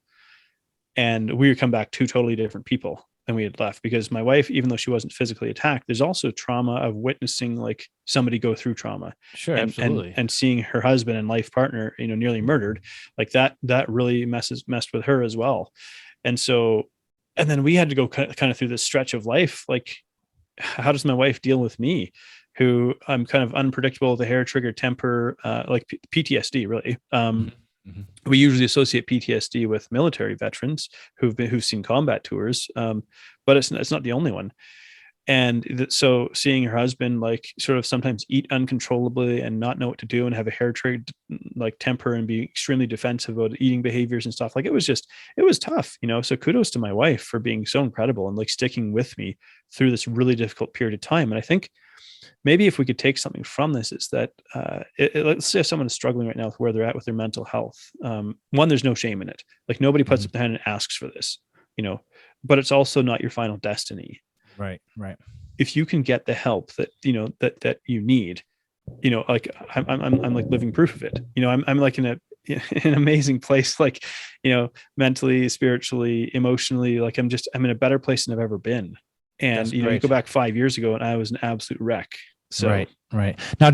And we would come back two totally different people than we had left, because my wife, even though she wasn't physically attacked, there's also trauma of witnessing like somebody go through trauma. Sure, absolutely. And seeing her husband and life partner, nearly murdered, like that really messed with her as well. And so, and then we had to go kind of through this stretch of life, like how does my wife deal with me, who I'm kind of unpredictable with a hair trigger temper, like PTSD really. We usually associate PTSD with military veterans who've seen combat tours, but it's not the only one. And so seeing her husband like sort of sometimes eat uncontrollably and not know what to do and have a hair triggered like temper and be extremely defensive about eating behaviors and stuff, like it was tough, you know. So kudos to my wife for being so incredible and like sticking with me through this really difficult period of time. And I think maybe if we could take something from this, is that let's say if someone is struggling right now with where they're at with their mental health, one, there's no shame in it. Like nobody puts up their hand and asks for this, you know, but it's also not your final destiny. Right. If you can get the help that, you know, that you need, you know, like I'm like living proof of it. You know, I'm like in an amazing place, like, you know, mentally, spiritually, emotionally, like I'm in a better place than I've ever been. And, that's, you know, you go back 5 years ago and I was an absolute wreck. So, right. Now,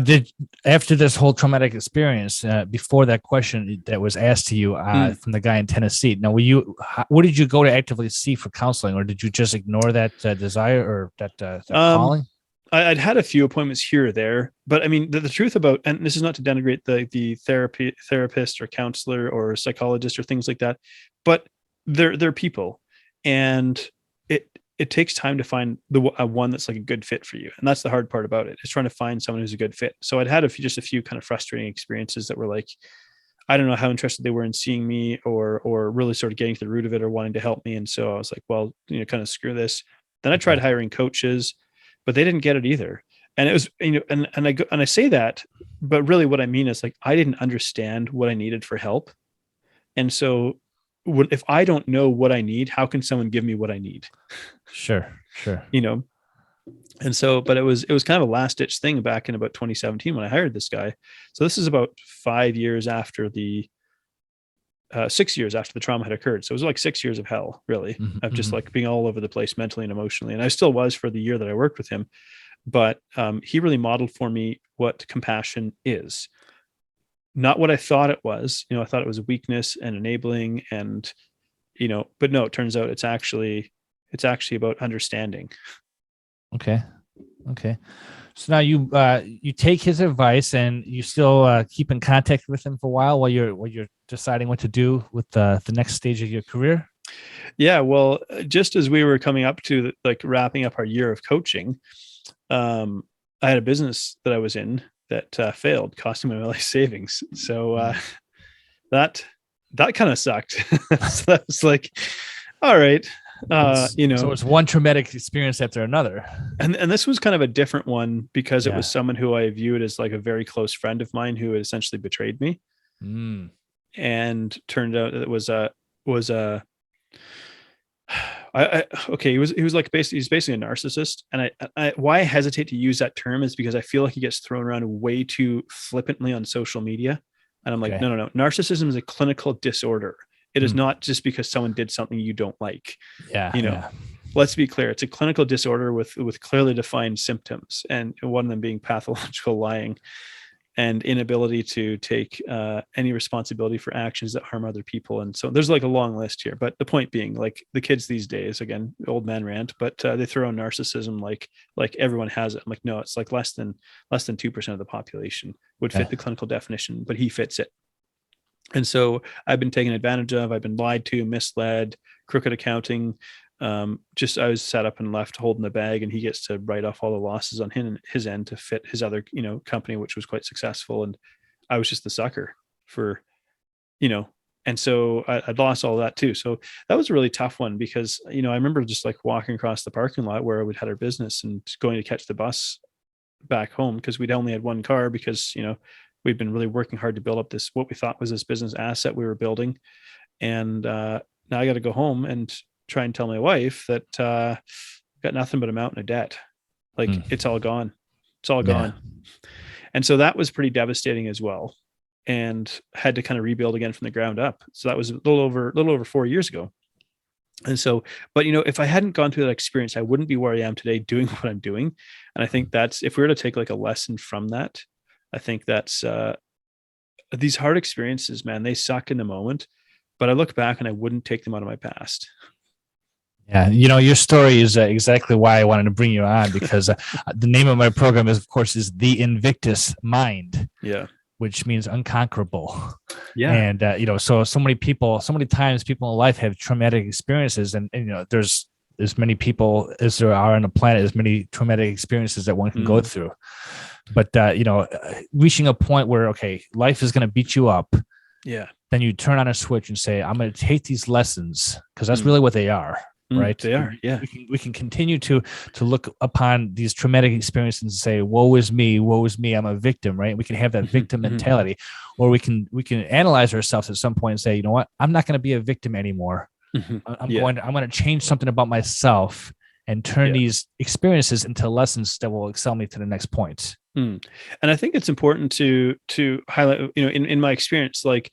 after this whole traumatic experience, before that question that was asked to you from the guy in Tennessee, now, what did you go to actively see for counseling, or did you just ignore that desire or that calling? I'd had a few appointments here or there, but I mean, the truth about, and this is not to denigrate the therapist or counselor or psychologist or things like that, but they're people, and it takes time to find the one that's like a good fit for you. And that's the hard part about it, is trying to find someone who's a good fit. So I'd had just a few kind of frustrating experiences that were like, I don't know how interested they were in seeing me or really sort of getting to the root of it or wanting to help me. And so I was like, well, you know, kind of screw this. Then I tried hiring coaches, but they didn't get it either. And it was, you know, and I say that, but really what I mean is like, I didn't understand what I needed for help. And so if I don't know what I need, how can someone give me what I need? Sure. You know? And so, but it was kind of a last ditch thing back in about 2017 when I hired this guy. So this is about 5 years after 6 years after the trauma had occurred. So it was like 6 years of hell, really, of just like being all over the place mentally and emotionally. And I still was for the year that I worked with him. But he really modeled for me what compassion is. Not what I thought it was. You know, I thought it was a weakness and enabling and, you know, but no, it turns out it's actually about understanding. Okay. So now you take his advice and you still keep in contact with him for a while you're deciding what to do with the next stage of your career. Yeah. Well, just as we were coming up to like wrapping up our year of coaching, I had a business that I was in that failed, costing me my life savings. So that kind of sucked. So that was like, all right, you know. So it's one traumatic experience after another. And this was kind of a different one because it was someone who I viewed as like a very close friend of mine who had essentially betrayed me. And turned out it was he was like he's basically a narcissist. And I why I hesitate to use that term is because I feel like he gets thrown around way too flippantly on social media. And I'm like, no. Narcissism is a clinical disorder. It is not just because someone did something you don't like. You know, let's be clear. It's a clinical disorder with clearly defined symptoms. And one of them being pathological lying and inability to take any responsibility for actions that harm other people. And so there's like a long list here, but the point being, like, the kids these days, again, old man rant, but they throw in narcissism like everyone has it. I'm like, no, it's like less than 2% of the population would fit the clinical definition, but he fits it. And so I've been taken advantage of, I've been lied to, misled, crooked accounting. I was set up and left holding the bag, and he gets to write off all the losses on his end to fit his other, you know, company, which was quite successful. And I was just the sucker for, you know, and so I'd lost all that too. So that was a really tough one because, you know, I remember just like walking across the parking lot where we'd had our business and going to catch the bus back home because we'd only had one car because, you know, we'd been really working hard to build up this, what we thought was this business asset we were building. And now I got to go home and try and tell my wife that got nothing but a mountain of debt. Like it's all gone. It's all gone. And so that was pretty devastating as well. And had to kind of rebuild again from the ground up. So that was a little over 4 years ago. And so, but you know, if I hadn't gone through that experience, I wouldn't be where I am today doing what I'm doing. And I think that's, if we were to take like a lesson from that, I think that's these hard experiences, man, they suck in the moment, but I look back and I wouldn't take them out of my past. Yeah, your story is exactly why I wanted to bring you on, because the name of my program is, of course, is the Invictus Mind. Yeah. Which means unconquerable. Yeah. And so many times people in life have traumatic experiences, and there's as many people as there are on the planet, as many traumatic experiences that one can go through. But reaching a point where, okay, life is going to beat you up. Yeah. Then you turn on a switch and say, I'm going to take these lessons, because that's really what they are. Right. They are. Yeah. We can continue to look upon these traumatic experiences and say, woe is me, I'm a victim. Right. We can have that victim mentality, or we can analyze ourselves at some point and say, you know what, I'm not going to be a victim anymore. I'm going to change something about myself and turn these experiences into lessons that will excel me to the next point. And I think it's important to highlight, in my experience, like,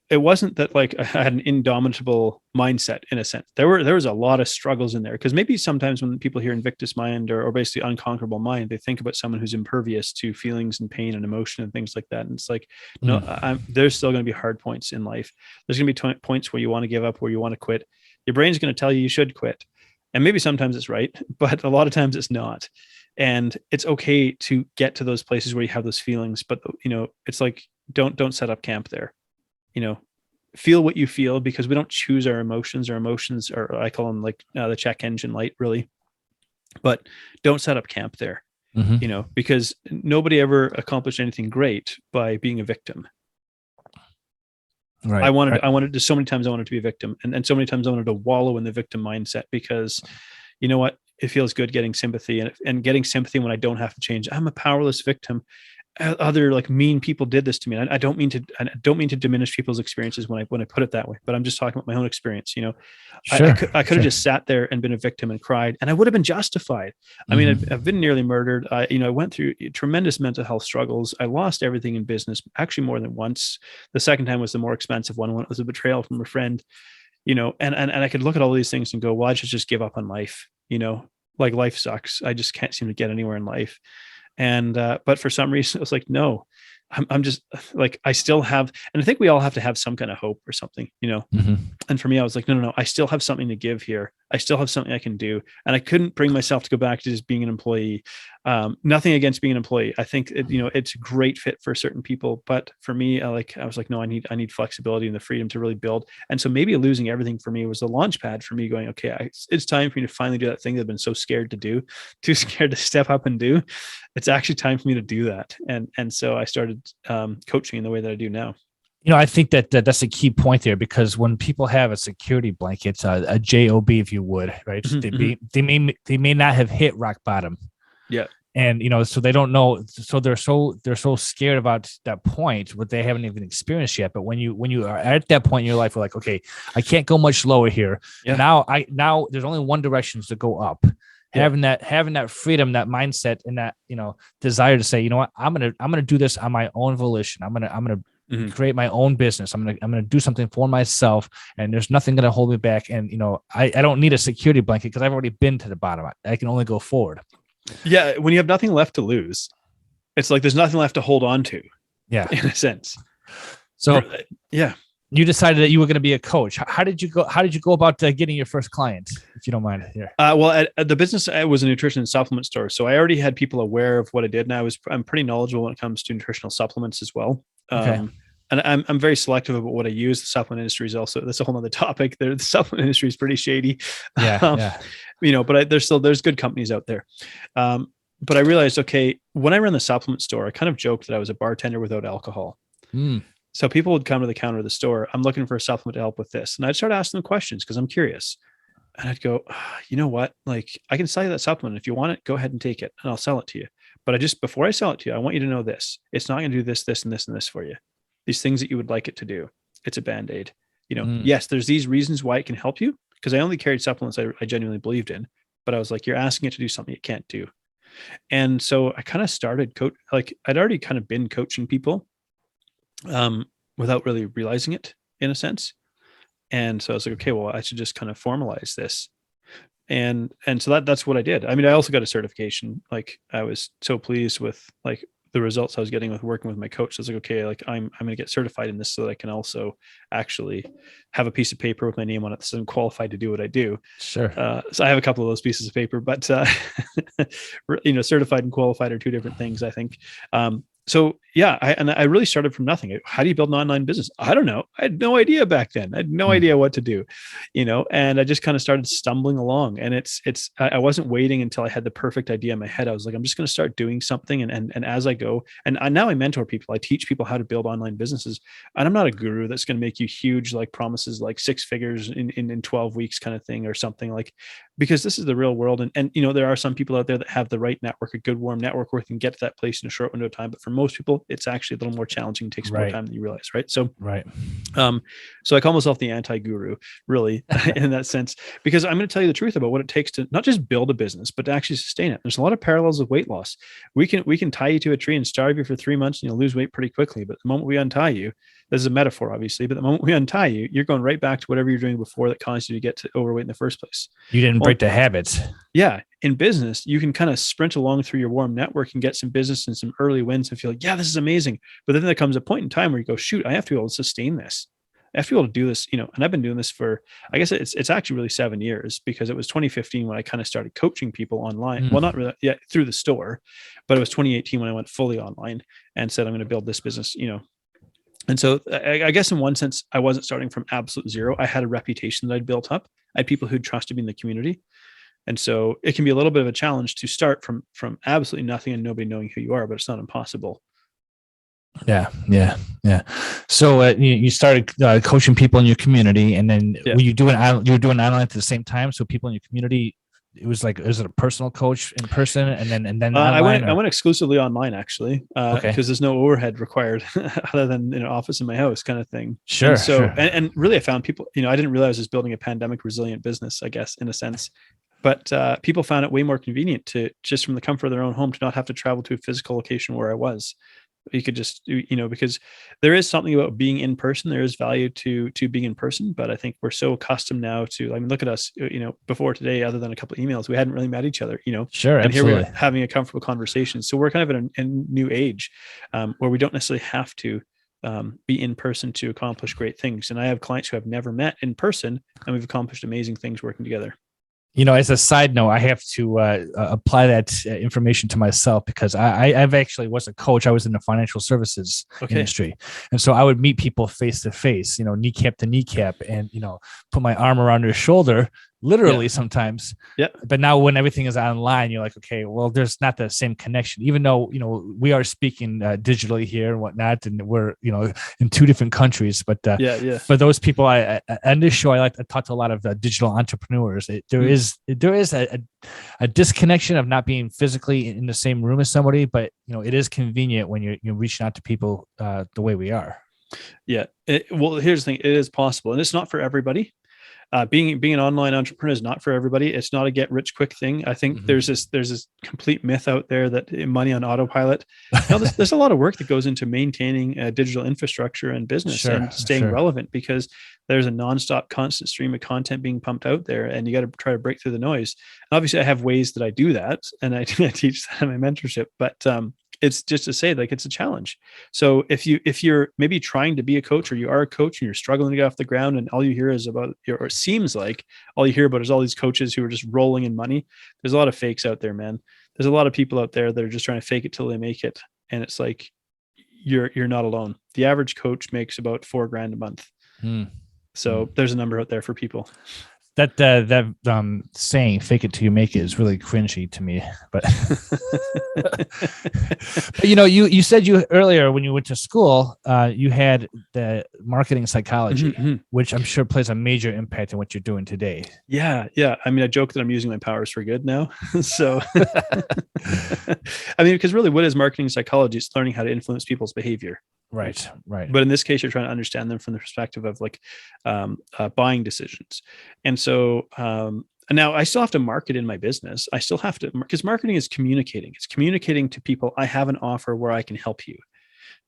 it wasn't that like I had an indomitable mindset in a sense. There was a lot of struggles in there, because maybe sometimes when people hear Invictus Mind or basically unconquerable mind, they think about someone who's impervious to feelings and pain and emotion and things like that. And it's like, no, there's still going to be hard points in life. There's going to be points where you want to give up, where you want to quit. Your brain's going to tell you should quit. And maybe sometimes it's right, but a lot of times it's not. And it's okay to get to those places where you have those feelings, but it's like, don't set up camp there. Feel what you feel, because we don't choose our emotions. Our emotions are, I call them like the check engine light, really. But don't set up camp there, because nobody ever accomplished anything great by being a victim. Right. I wanted to, so many times I wanted to be a victim, and so many times I wanted to wallow in the victim mindset, because you know what? It feels good getting sympathy, and getting sympathy when I don't have to change. I'm a powerless victim. Other like mean people did this to me. I don't mean to diminish people's experiences when I put it that way, but I'm just talking about my own experience. Sure, I could have just sat there and been a victim and cried, and I would have been justified. I mean, I've been nearly murdered. I went through tremendous mental health struggles. I lost everything in business, actually more than once. The second time was the more expensive one, when it was a betrayal from a friend. And I could look at all these things and go, well, I should just give up on life. Like, life sucks. I just can't seem to get anywhere in life. And, but for some reason, it was like, no, I'm just like, I still have, and I think we all have to have some kind of hope or something, And for me, I was like, no, I still have something to give here. I still have something I can do. And I couldn't bring myself to go back to just being an employee. Nothing against being an employee. I think it's a great fit for certain people, but for me, I was like, no, I need flexibility and the freedom to really build. And so maybe losing everything for me was the launch pad for me going, okay, it's time for me to finally do that thing that I've been so scared to do, too scared to step up and do. It's actually time for me to do that. And so I started coaching in the way that I do now. I think that's a key point there, because when people have a security blanket, a job, if you would, right? They may not have hit rock bottom. Yeah. And, so they don't know. So they're so scared about that point, what they haven't even experienced yet. But when you are at that point in your life, we're like, okay, I can't go much lower here. Yeah. Now there's only one direction to go up. Yeah. Having that freedom, that mindset, and that, desire to say, you know what, I'm going to do this on my own volition. I'm going to create my own business. I'm going to do something for myself, and there's nothing going to hold me back. And, I don't need a security blanket, because I've already been to the bottom. I can only go forward. Yeah. When you have nothing left to lose, it's like, there's nothing left to hold on to. Yeah. In a sense. So yeah. You decided that you were going to be a coach. How did you go about getting your first client, if you don't mind here? Well, at the business, I was a nutrition and supplement store. So I already had people aware of what I did. And I'm pretty knowledgeable when it comes to nutritional supplements as well. Okay. And I'm very selective about what I use. The supplement industry is also, that's a whole other topic there. The supplement industry is pretty shady. Yeah. But there's good companies out there. But I realized, okay, when I ran the supplement store, I kind of joked that I was a bartender without alcohol. So people would come to the counter of the store. I'm looking for a supplement to help with this. And I'd start asking them questions because I'm curious. And I'd go, you know what? Like, I can sell you that supplement. If you want it, go ahead and take it and I'll sell it to you. But before I sell it to you, I want you to know this. It's not going to do this, this, and this, and this for you. These things that you would like it to do. It's a Band-Aid. Yes, there's these reasons why it can help you, because I only carried supplements I genuinely believed in. But I was like, you're asking it to do something it can't do. And so I kind of started I'd already kind of been coaching people without really realizing it, in a sense. And so I was like, okay, well, I should just kind of formalize this. And so that's what I did. I mean, I also got a certification. Like, I was so pleased with the results I was getting with working with my coach. I was like, okay, like I'm going to get certified in this so that I can also actually have a piece of paper with my name on it. So I'm qualified to do what I do. Sure. So I have a couple of those pieces of paper, but certified and qualified are two different things, I think. So yeah, I really started from nothing. How do you build an online business? I don't know. I had no idea back then. I had no idea what to do, and I just kind of started stumbling along. And I wasn't waiting until I had the perfect idea in my head. I was like, I'm just going to start doing something. And as I go, and now I mentor people, I teach people how to build online businesses. And I'm not a guru that's going to make you huge, like promises, like 6 figures in 12 weeks kind of thing or something, like, because this is the real world. And there are some people out there that have the right network, a good warm network where they can get to that place in a short window of time. But for most people, it's actually a little more challenging, takes more time than you realize, right? So so I call myself the anti-guru, really, in that sense, because I'm going to tell you the truth about what it takes to not just build a business, but to actually sustain it. There's a lot of parallels with weight loss. We can tie you to a tree and starve you for 3 months and you'll lose weight pretty quickly. But the moment we untie you, this is a metaphor, obviously, but the moment we untie you, you're going right back to whatever you're doing before that caused you to get to overweight in the first place. You didn't break the habits. Yeah. In business, you can kind of sprint along through your warm network and get some business and some early wins and feel like, yeah, this is amazing. But then there comes a point in time where you go, shoot, I have to be able to sustain this. I have to be able to do this, and I've been doing this for, I guess it's actually really 7 years, because it was 2015 when I kind of started coaching people online. Well, not really yet through the store, but it was 2018 when I went fully online and said, I'm going to build this business, And so I guess in one sense, I wasn't starting from absolute zero. I had a reputation that I'd built up. I had people who trusted me in the community. And so it can be a little bit of a challenge to start from absolutely nothing and nobody knowing who you are, but it's not impossible. Yeah. So you started coaching people in your community, and then were you doing online at the same time? So people in your community, it was a personal coach in person, and then I went exclusively online, actually, because there's no overhead required other than an office in my house kind of thing. Sure. And so and really, I found people. I didn't realize I was building a pandemic resilient business, I guess, in a sense. But people found it way more convenient to just from the comfort of their own home to not have to travel to a physical location where I was. You could just, because there is something about being in person. There is value to being in person, but I think we're so accustomed now to, look at us, before today, other than a couple of emails, we hadn't really met each other, Sure. And absolutely. here we're having a comfortable conversation. So we're kind of in a new age where we don't necessarily have to be in person to accomplish great things. And I have clients who have never met in person, and we've accomplished amazing things working together. As a side note, I have to apply that information to myself, because I've actually was a coach. I was in the financial services industry. And so I would meet people face to face, kneecap to kneecap, and, put my arm around their shoulder, literally sometimes. Yeah. But now when everything is online, you're like, okay, well, there's not the same connection, even though, we are speaking digitally here and whatnot, and we're, in 2 different countries. But for those people, I on this show, I talk to a lot of digital entrepreneurs. There is a disconnection of not being physically in the same room as somebody, but, it is convenient when you're reaching out to people the way we are. Yeah. Well, here's the thing. It is possible, and it's not for everybody. Being an online entrepreneur is not for everybody. It's not a get rich quick thing. I think there's this complete myth out there that money on autopilot. There's a lot of work that goes into maintaining a digital infrastructure and business and staying relevant, because there's a nonstop, constant stream of content being pumped out there, and you got to try to break through the noise. And obviously, I have ways that I do that, and I teach that in my mentorship. But it's just to say, it's a challenge. So if you're maybe trying to be a coach, or you are a coach and you're struggling to get off the ground, and all you hear is about, or it seems like all you hear about is all these coaches who are just rolling in money. There's a lot of fakes out there, man. There's a lot of people out there that are just trying to fake it till they make it. And it's like, you're not alone. The average coach makes about $4,000 a month. So there's a number out there for people. That saying "fake it till you make it" is really cringy to me. But, but you said earlier when you went to school, you had the marketing psychology, which I'm sure plays a major impact on what you're doing today. Yeah. I mean, I joke that I'm using my powers for good now. So, I mean, because really, what is marketing psychology? It's learning how to influence people's behavior. Right. But in this case, you're trying to understand them from the perspective of buying decisions. And so now I still have to market in my business. I still have to, because marketing is communicating. It's communicating to people, I have an offer where I can help you.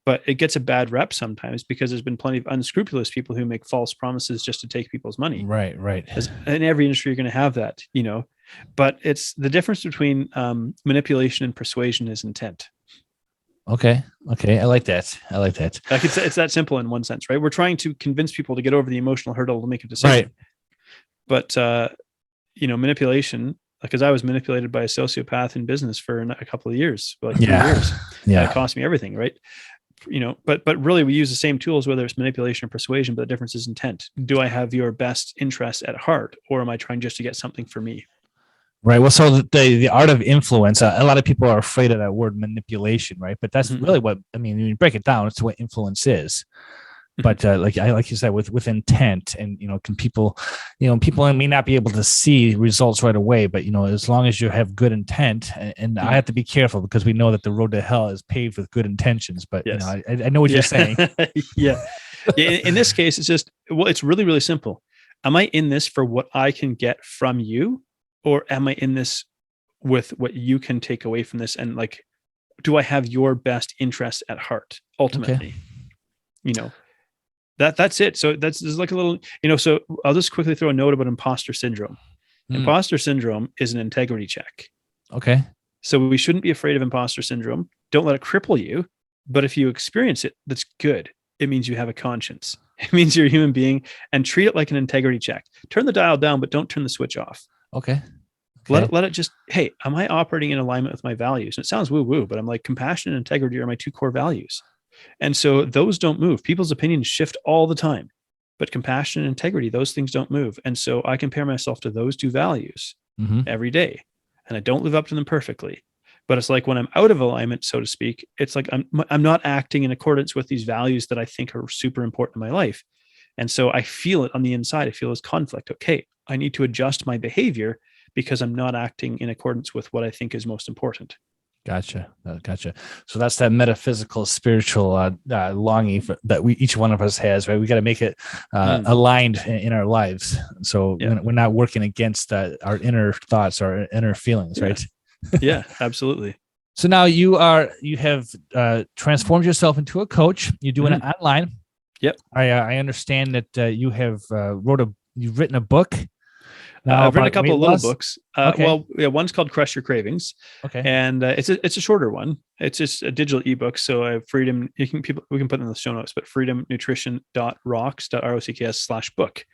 But it gets a bad rep sometimes, because there's been plenty of unscrupulous people who make false promises just to take people's money. Right. In every industry, you're going to have that, But it's the difference between manipulation and persuasion is intent. Okay. I like that. Like it's that simple in one sense, right? We're trying to convince people to get over the emotional hurdle to make a decision. Right. But manipulation, because I was manipulated by a sociopath in business for a couple of years, like 3 years. Yeah. And it cost me everything, right? But really we use the same tools, whether it's manipulation or persuasion, but the difference is intent. Do I have your best interest at heart, or am I trying just to get something for me? Right. Well, so the art of influence, a lot of people are afraid of that word manipulation, right? But that's really what, I mean, when you break it down, it's what influence is. But like you said, with intent, and can people may not be able to see results right away, but as long as you have good intent, and I have to be careful because we know that the road to hell is paved with good intentions. But yes. I know what you're saying. Yeah. In this case, it's really, really simple. Am I in this for what I can get from you, or am I in this with what you can take away from this? And like, do I have your best interest at heart ultimately? Okay. That's it. So there's like a little, so I'll just quickly throw a note about imposter syndrome. Imposter syndrome is an integrity check. Okay. So we shouldn't be afraid of imposter syndrome. Don't let it cripple you. But if you experience it, that's good. It means you have a conscience. It means you're a human being, and treat it like an integrity check. Turn the dial down, but don't turn the switch off. Okay. Let it just, hey, am I operating in alignment with my values? And it sounds woo-woo, but I'm like, compassion and integrity are my 2 core values. And so those don't move. People's opinions shift all the time, but compassion and integrity, those things don't move. And so I compare myself to those 2 values every day, and I don't live up to them perfectly. But it's like when I'm out of alignment, so to speak, it's like I'm not acting in accordance with these values that I think are super important in my life. And so I feel it on the inside. I feel this conflict. Okay, I need to adjust my behavior because I'm not acting in accordance with what I think is most important. Gotcha. So that's that metaphysical, spiritual longing that each one of us has, right? We got to make it aligned in our lives. So we're not working against our inner thoughts or inner feelings, right? Yeah, absolutely. So now you have transformed yourself into a coach. You're doing it online. Yep. I understand that you have you've written a book. I've written a couple of little books. Okay. Well, yeah, one's called Crush Your Cravings. Okay. And it's a shorter one. It's just a digital ebook. So I have Freedom. We can put it in the show notes, but freedomnutrition.rocks.rocks/book.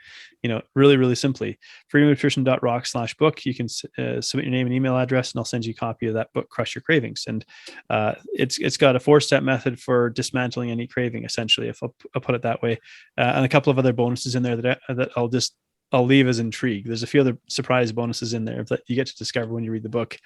Really, really simply, freedomnutrition.rocks/book. You can submit your name and email address, and I'll send you a copy of that book, Crush Your Cravings. And it's got a 4-step method for dismantling any craving, essentially, if I'll put it that way, and a couple of other bonuses in there that I'll leave as intrigue. There's a few other surprise bonuses in there that you get to discover when you read the book.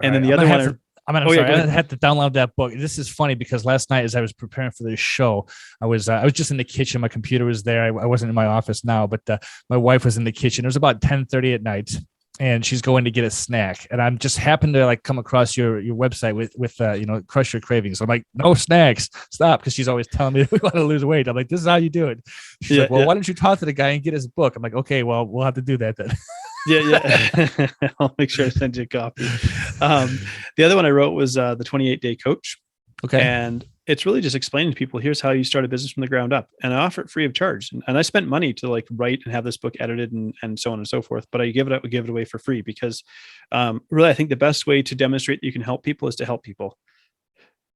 And then the other one, I had to download that book. This is funny because last night, as I was preparing for this show, I was just in the kitchen. My computer was there. I wasn't in my office now, but my wife was in the kitchen. It was about 10:30 at night, and she's going to get a snack. And I'm just happened to come across your website with Crush Your Cravings. So I'm like, no snacks, stop, because she's always telling me we want to lose weight. I'm like, this is how you do it. She's like, well, why don't you talk to the guy and get his book? I'm like, okay, well, we'll have to do that then. Yeah. I'll make sure I send you a copy. The other one I wrote was the 28-day coach. Okay. And it's really just explaining to people, here's how you start a business from the ground up. And I offer it free of charge. And I spent money to write and have this book edited and so on and so forth. But I give it away for free because really, I think the best way to demonstrate that you can help people is to help people.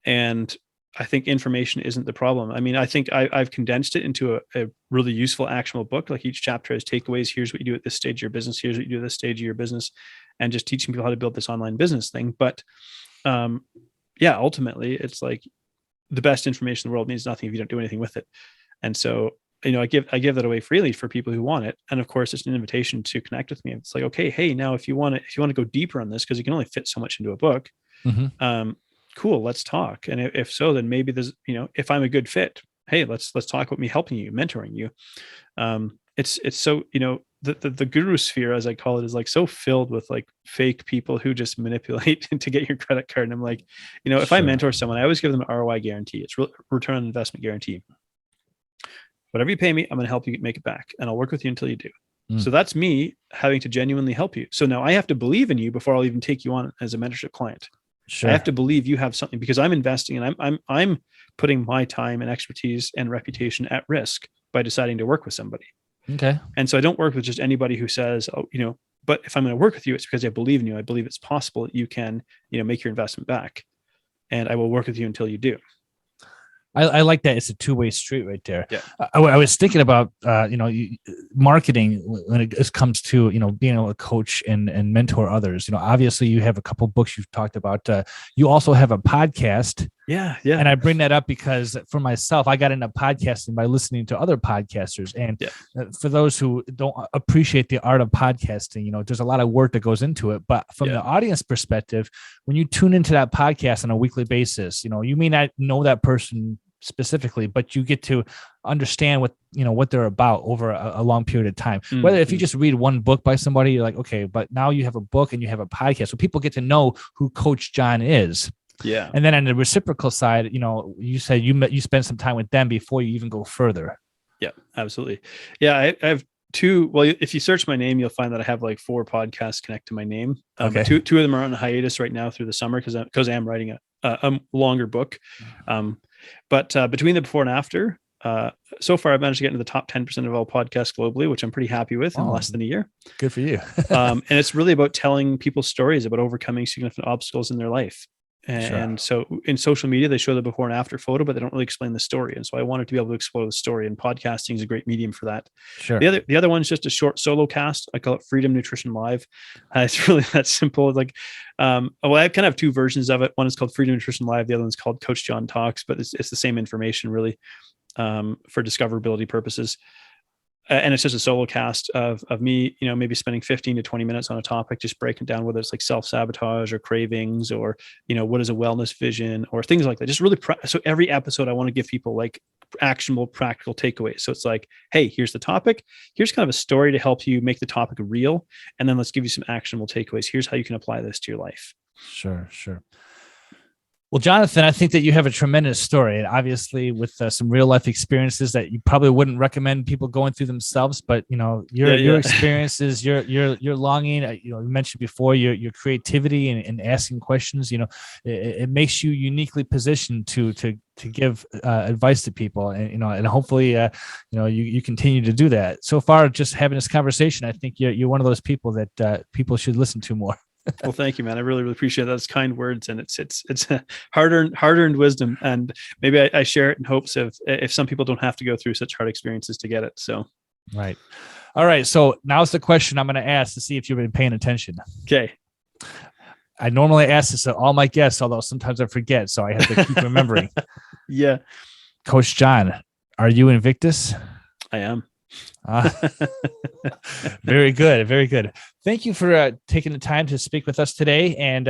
And I think information isn't the problem. I mean, I think I've condensed it into a really useful, actionable book. Like each chapter has takeaways. Here's what you do at this stage of your business. Here's what you do at this stage of your business, and just teaching people how to build this online business thing. But ultimately, it's like the best information in the world means nothing if you don't do anything with it. And so, I give that away freely for people who want it. And of course, it's an invitation to connect with me. It's like, okay, hey, now if you want to go deeper on this, because you can only fit so much into a book. Cool, let's talk. And if so, then maybe there's, if I'm a good fit, hey, let's talk about me helping you, mentoring you. It's so, the guru sphere, as I call it, is so filled with fake people who just manipulate to get your credit card. And I'm like, if I mentor someone, I always give them an ROI guarantee. It's return on investment guarantee. Whatever you pay me, I'm going to help you make it back, and I'll work with you until you do. So that's me having to genuinely help you. So now I have to believe in you before I'll even take you on as a mentorship client. Sure. I have to believe you have something, because I'm investing and I'm putting my time and expertise and reputation at risk by deciding to work with somebody. Okay. And so I don't work with just anybody who says, but if I'm going to work with you, it's because I believe in you. I believe it's possible that you can, make your investment back. and I will work with you until you do. I like that. It's a two-way street right there. Yeah. I was thinking about, marketing when it comes to, being able to coach and mentor others. Obviously you have a couple books you've talked about. You also have a podcast. Yeah. And I bring that up because for myself, I got into podcasting by listening to other podcasters. And for those who don't appreciate the art of podcasting, there's a lot of work that goes into it. But from the audience perspective, when you tune into that podcast on a weekly basis, you may not know that person specifically, but you get to understand what they're about over a long period of time. Mm-hmm. Whether if you just read one book by somebody, you're like, okay, but now you have a book and you have a podcast. So people get to know who Coach John is. Yeah. And then on the reciprocal side, you said you spent some time with them before you even go further. Yeah, absolutely. Yeah. I have two. Well, if you search my name, you'll find that I have like 4 podcasts connect to my name. Okay. Two of them are on hiatus right now through the summer because I am writing a longer book. But between the before and after, so far I've managed to get into the top 10% of all podcasts globally, which I'm pretty happy with in less than a year. Good for you. And it's really about telling people stories about overcoming significant obstacles in their life. And so in social media, they show the before and after photo, but they don't really explain the story. And so I wanted to be able to explore the story, and podcasting is a great medium for that. Sure. The other one's just a short solo cast. I call it Freedom Nutrition Live. It's really that simple. I kind of have 2 versions of it. One is called Freedom Nutrition Live. The other one's called Coach John Talks, but it's the same information really, for discoverability purposes. And it's just a solo cast of me, maybe spending 15 to 20 minutes on a topic, just breaking down whether it's like self-sabotage or cravings, or, what is a wellness vision or things like that. Just really, so every episode I want to give people like actionable, practical takeaways. So it's like, hey, here's the topic. Here's kind of a story to help you make the topic real. And then let's give you some actionable takeaways. Here's how you can apply this to your life. Sure. Well, Jonathan, I think that you have a tremendous story, and obviously with some real life experiences that you probably wouldn't recommend people going through themselves. But your experiences, your longing. You mentioned before your creativity and asking questions. It makes you uniquely positioned to give advice to people, and hopefully you continue to do that. So far, just having this conversation, I think you're one of those people that people should listen to more. Well, thank you, man. I really, really appreciate that. It's kind words, and it's hard-earned wisdom. And maybe I share it in hopes of if some people don't have to go through such hard experiences to get it. So, right. All right. So now's the question I'm going to ask to see if you've been paying attention. Okay. I normally ask this to all my guests, although sometimes I forget, so I have to keep remembering. Yeah. Coach John, are you Invictus? I am. Very good. Very good. Thank you for taking the time to speak with us today. And,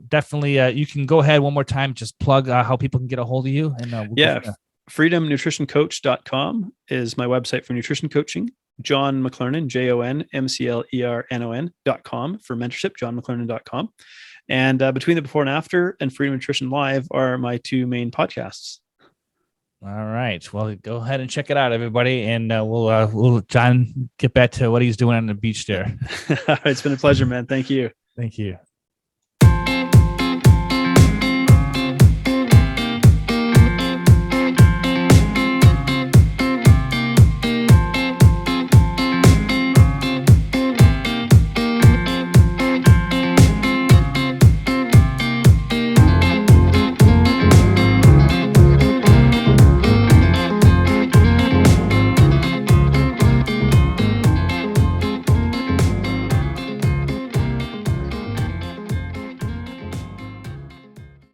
definitely you can go ahead one more time, just plug how people can get a hold of you. And freedomnutritioncoach.com is my website for nutrition coaching. John McLernon, JONMCLERNON.com for mentorship, johnmclernon.com. And between the before and after and Freedom Nutrition Live are my 2 main podcasts. All right. Well, go ahead and check it out, everybody. And we'll John get back to what he's doing on the beach there. It's been a pleasure, man. Thank you. Thank you.